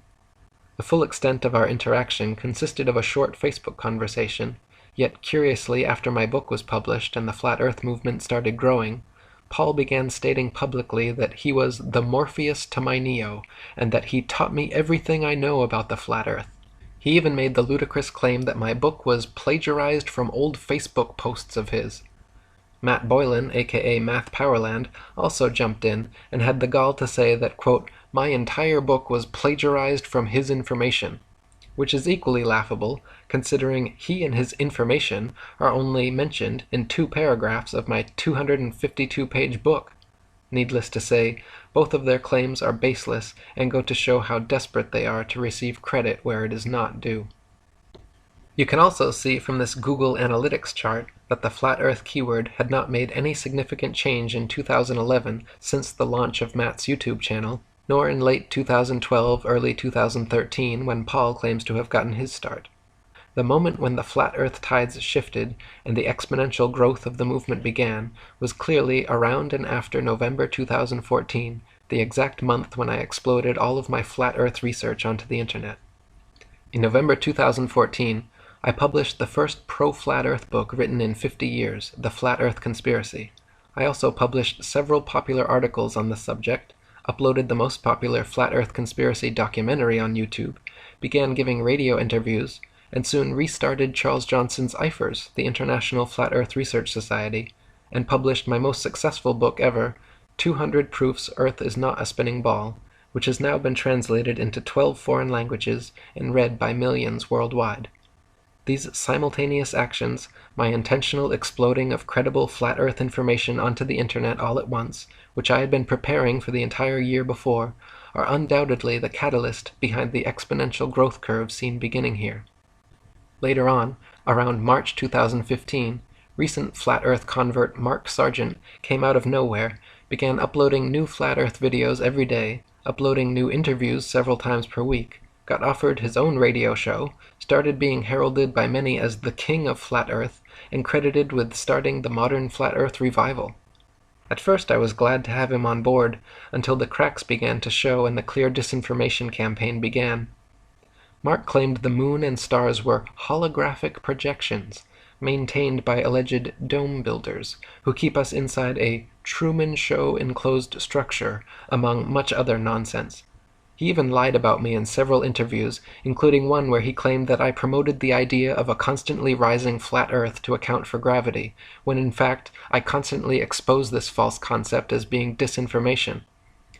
The full extent of our interaction consisted of a short Facebook conversation, yet curiously, after my book was published and the flat earth movement started growing, Paul began stating publicly that he was the Morpheus to my Neo, and that he taught me everything I know about the flat earth. He even made the ludicrous claim that my book was plagiarized from old Facebook posts of his. Matt Boylan, aka Math Powerland, also jumped in and had the gall to say that, quote, my entire book was plagiarized from his information, which is equally laughable, considering he and his information are only mentioned in 2 paragraphs of my 252-page book. Needless to say, both of their claims are baseless and go to show how desperate they are to receive credit where it is not due. You can also see from this Google Analytics chart that the flat earth keyword had not made any significant change in 2011 since the launch of Matt's YouTube channel, nor in late 2012, early 2013 when Paul claims to have gotten his start. The moment when the flat earth tides shifted and the exponential growth of the movement began was clearly around and after November 2014, the exact month when I exploded all of my flat earth research onto the internet. In November 2014, I published the first pro-flat earth book written in 50 years, The Flat Earth Conspiracy. I also published several popular articles on the subject, uploaded the most popular flat earth conspiracy documentary on YouTube, began giving radio interviews, and soon restarted Charles Johnson's IFERS, the International Flat Earth Research Society, and published my most successful book ever, 200 Proofs Earth is Not a Spinning Ball, which has now been translated into 12 foreign languages and read by millions worldwide. These simultaneous actions, my intentional exploding of credible flat earth information onto the internet all at once, which I had been preparing for the entire year before, are undoubtedly the catalyst behind the exponential growth curve seen beginning here. Later on, around March 2015, recent flat earth convert Mark Sargent came out of nowhere, began uploading new flat earth videos every day, uploading new interviews several times per week, got offered his own radio show, started being heralded by many as the king of flat earth, and credited with starting the modern flat earth revival. At first I was glad to have him on board, until the cracks began to show and the clear disinformation campaign began. Mark claimed the moon and stars were holographic projections, maintained by alleged dome builders, who keep us inside a Truman Show enclosed structure, among much other nonsense. He even lied about me in several interviews, including one where he claimed that I promoted the idea of a constantly rising flat Earth to account for gravity, when in fact I constantly expose this false concept as being disinformation.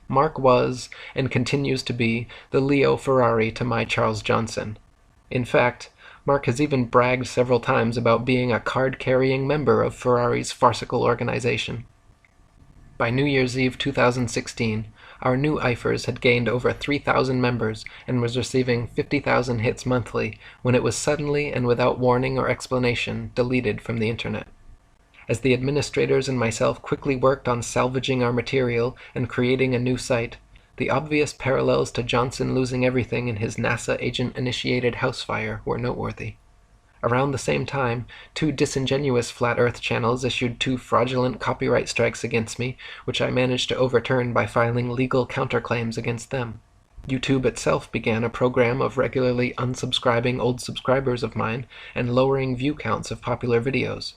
Mark was, and continues to be, the Leo Ferrari to my Charles Johnson. In fact, Mark has even bragged several times about being a card-carrying member of Ferrari's farcical organization. By New Year's Eve 2016, our new IFERS had gained over 3,000 members and was receiving 50,000 hits monthly when it was suddenly and without warning or explanation deleted from the internet. As the administrators and myself quickly worked on salvaging our material and creating a new site, the obvious parallels to Johnson losing everything in his NASA agent-initiated house fire were noteworthy. Around the same time, 2 disingenuous Flat Earth channels issued 2 fraudulent copyright strikes against me, which I managed to overturn by filing legal counterclaims against them. YouTube itself began a program of regularly unsubscribing old subscribers of mine and lowering view counts of popular videos.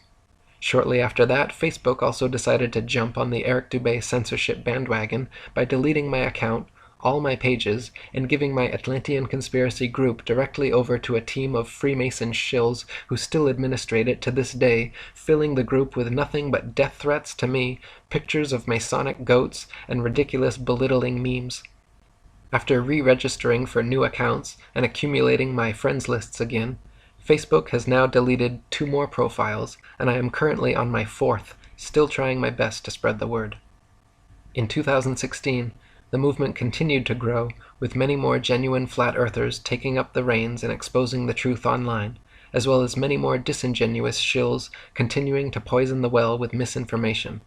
Shortly after that, Facebook also decided to jump on the Eric Dubé censorship bandwagon by deleting my account, all my pages, and giving my Atlantean Conspiracy group directly over to a team of Freemason shills who still administrate it to this day, filling the group with nothing but death threats to me, pictures of Masonic goats, and ridiculous belittling memes. After re-registering for new accounts and accumulating my friends lists again, Facebook has now deleted 2 more profiles, and I am currently on my 4th, still trying my best to spread the word. In 2016, the movement continued to grow, with many more genuine flat earthers taking up the reins and exposing the truth online, as well as many more disingenuous shills continuing to poison the well with misinformation.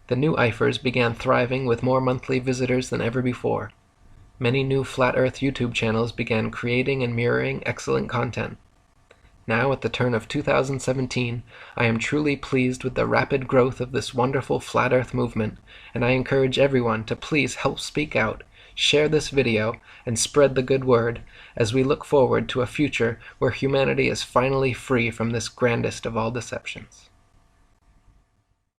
The new IFERS began thriving with more monthly visitors than ever before. Many new Flat Earth YouTube channels began creating and mirroring excellent content. Now, at the turn of 2017, I am truly pleased with the rapid growth of this wonderful Flat Earth movement, and I encourage everyone to please help speak out, share this video, and spread the good word, as we look forward to a future where humanity is finally free from this grandest of all deceptions.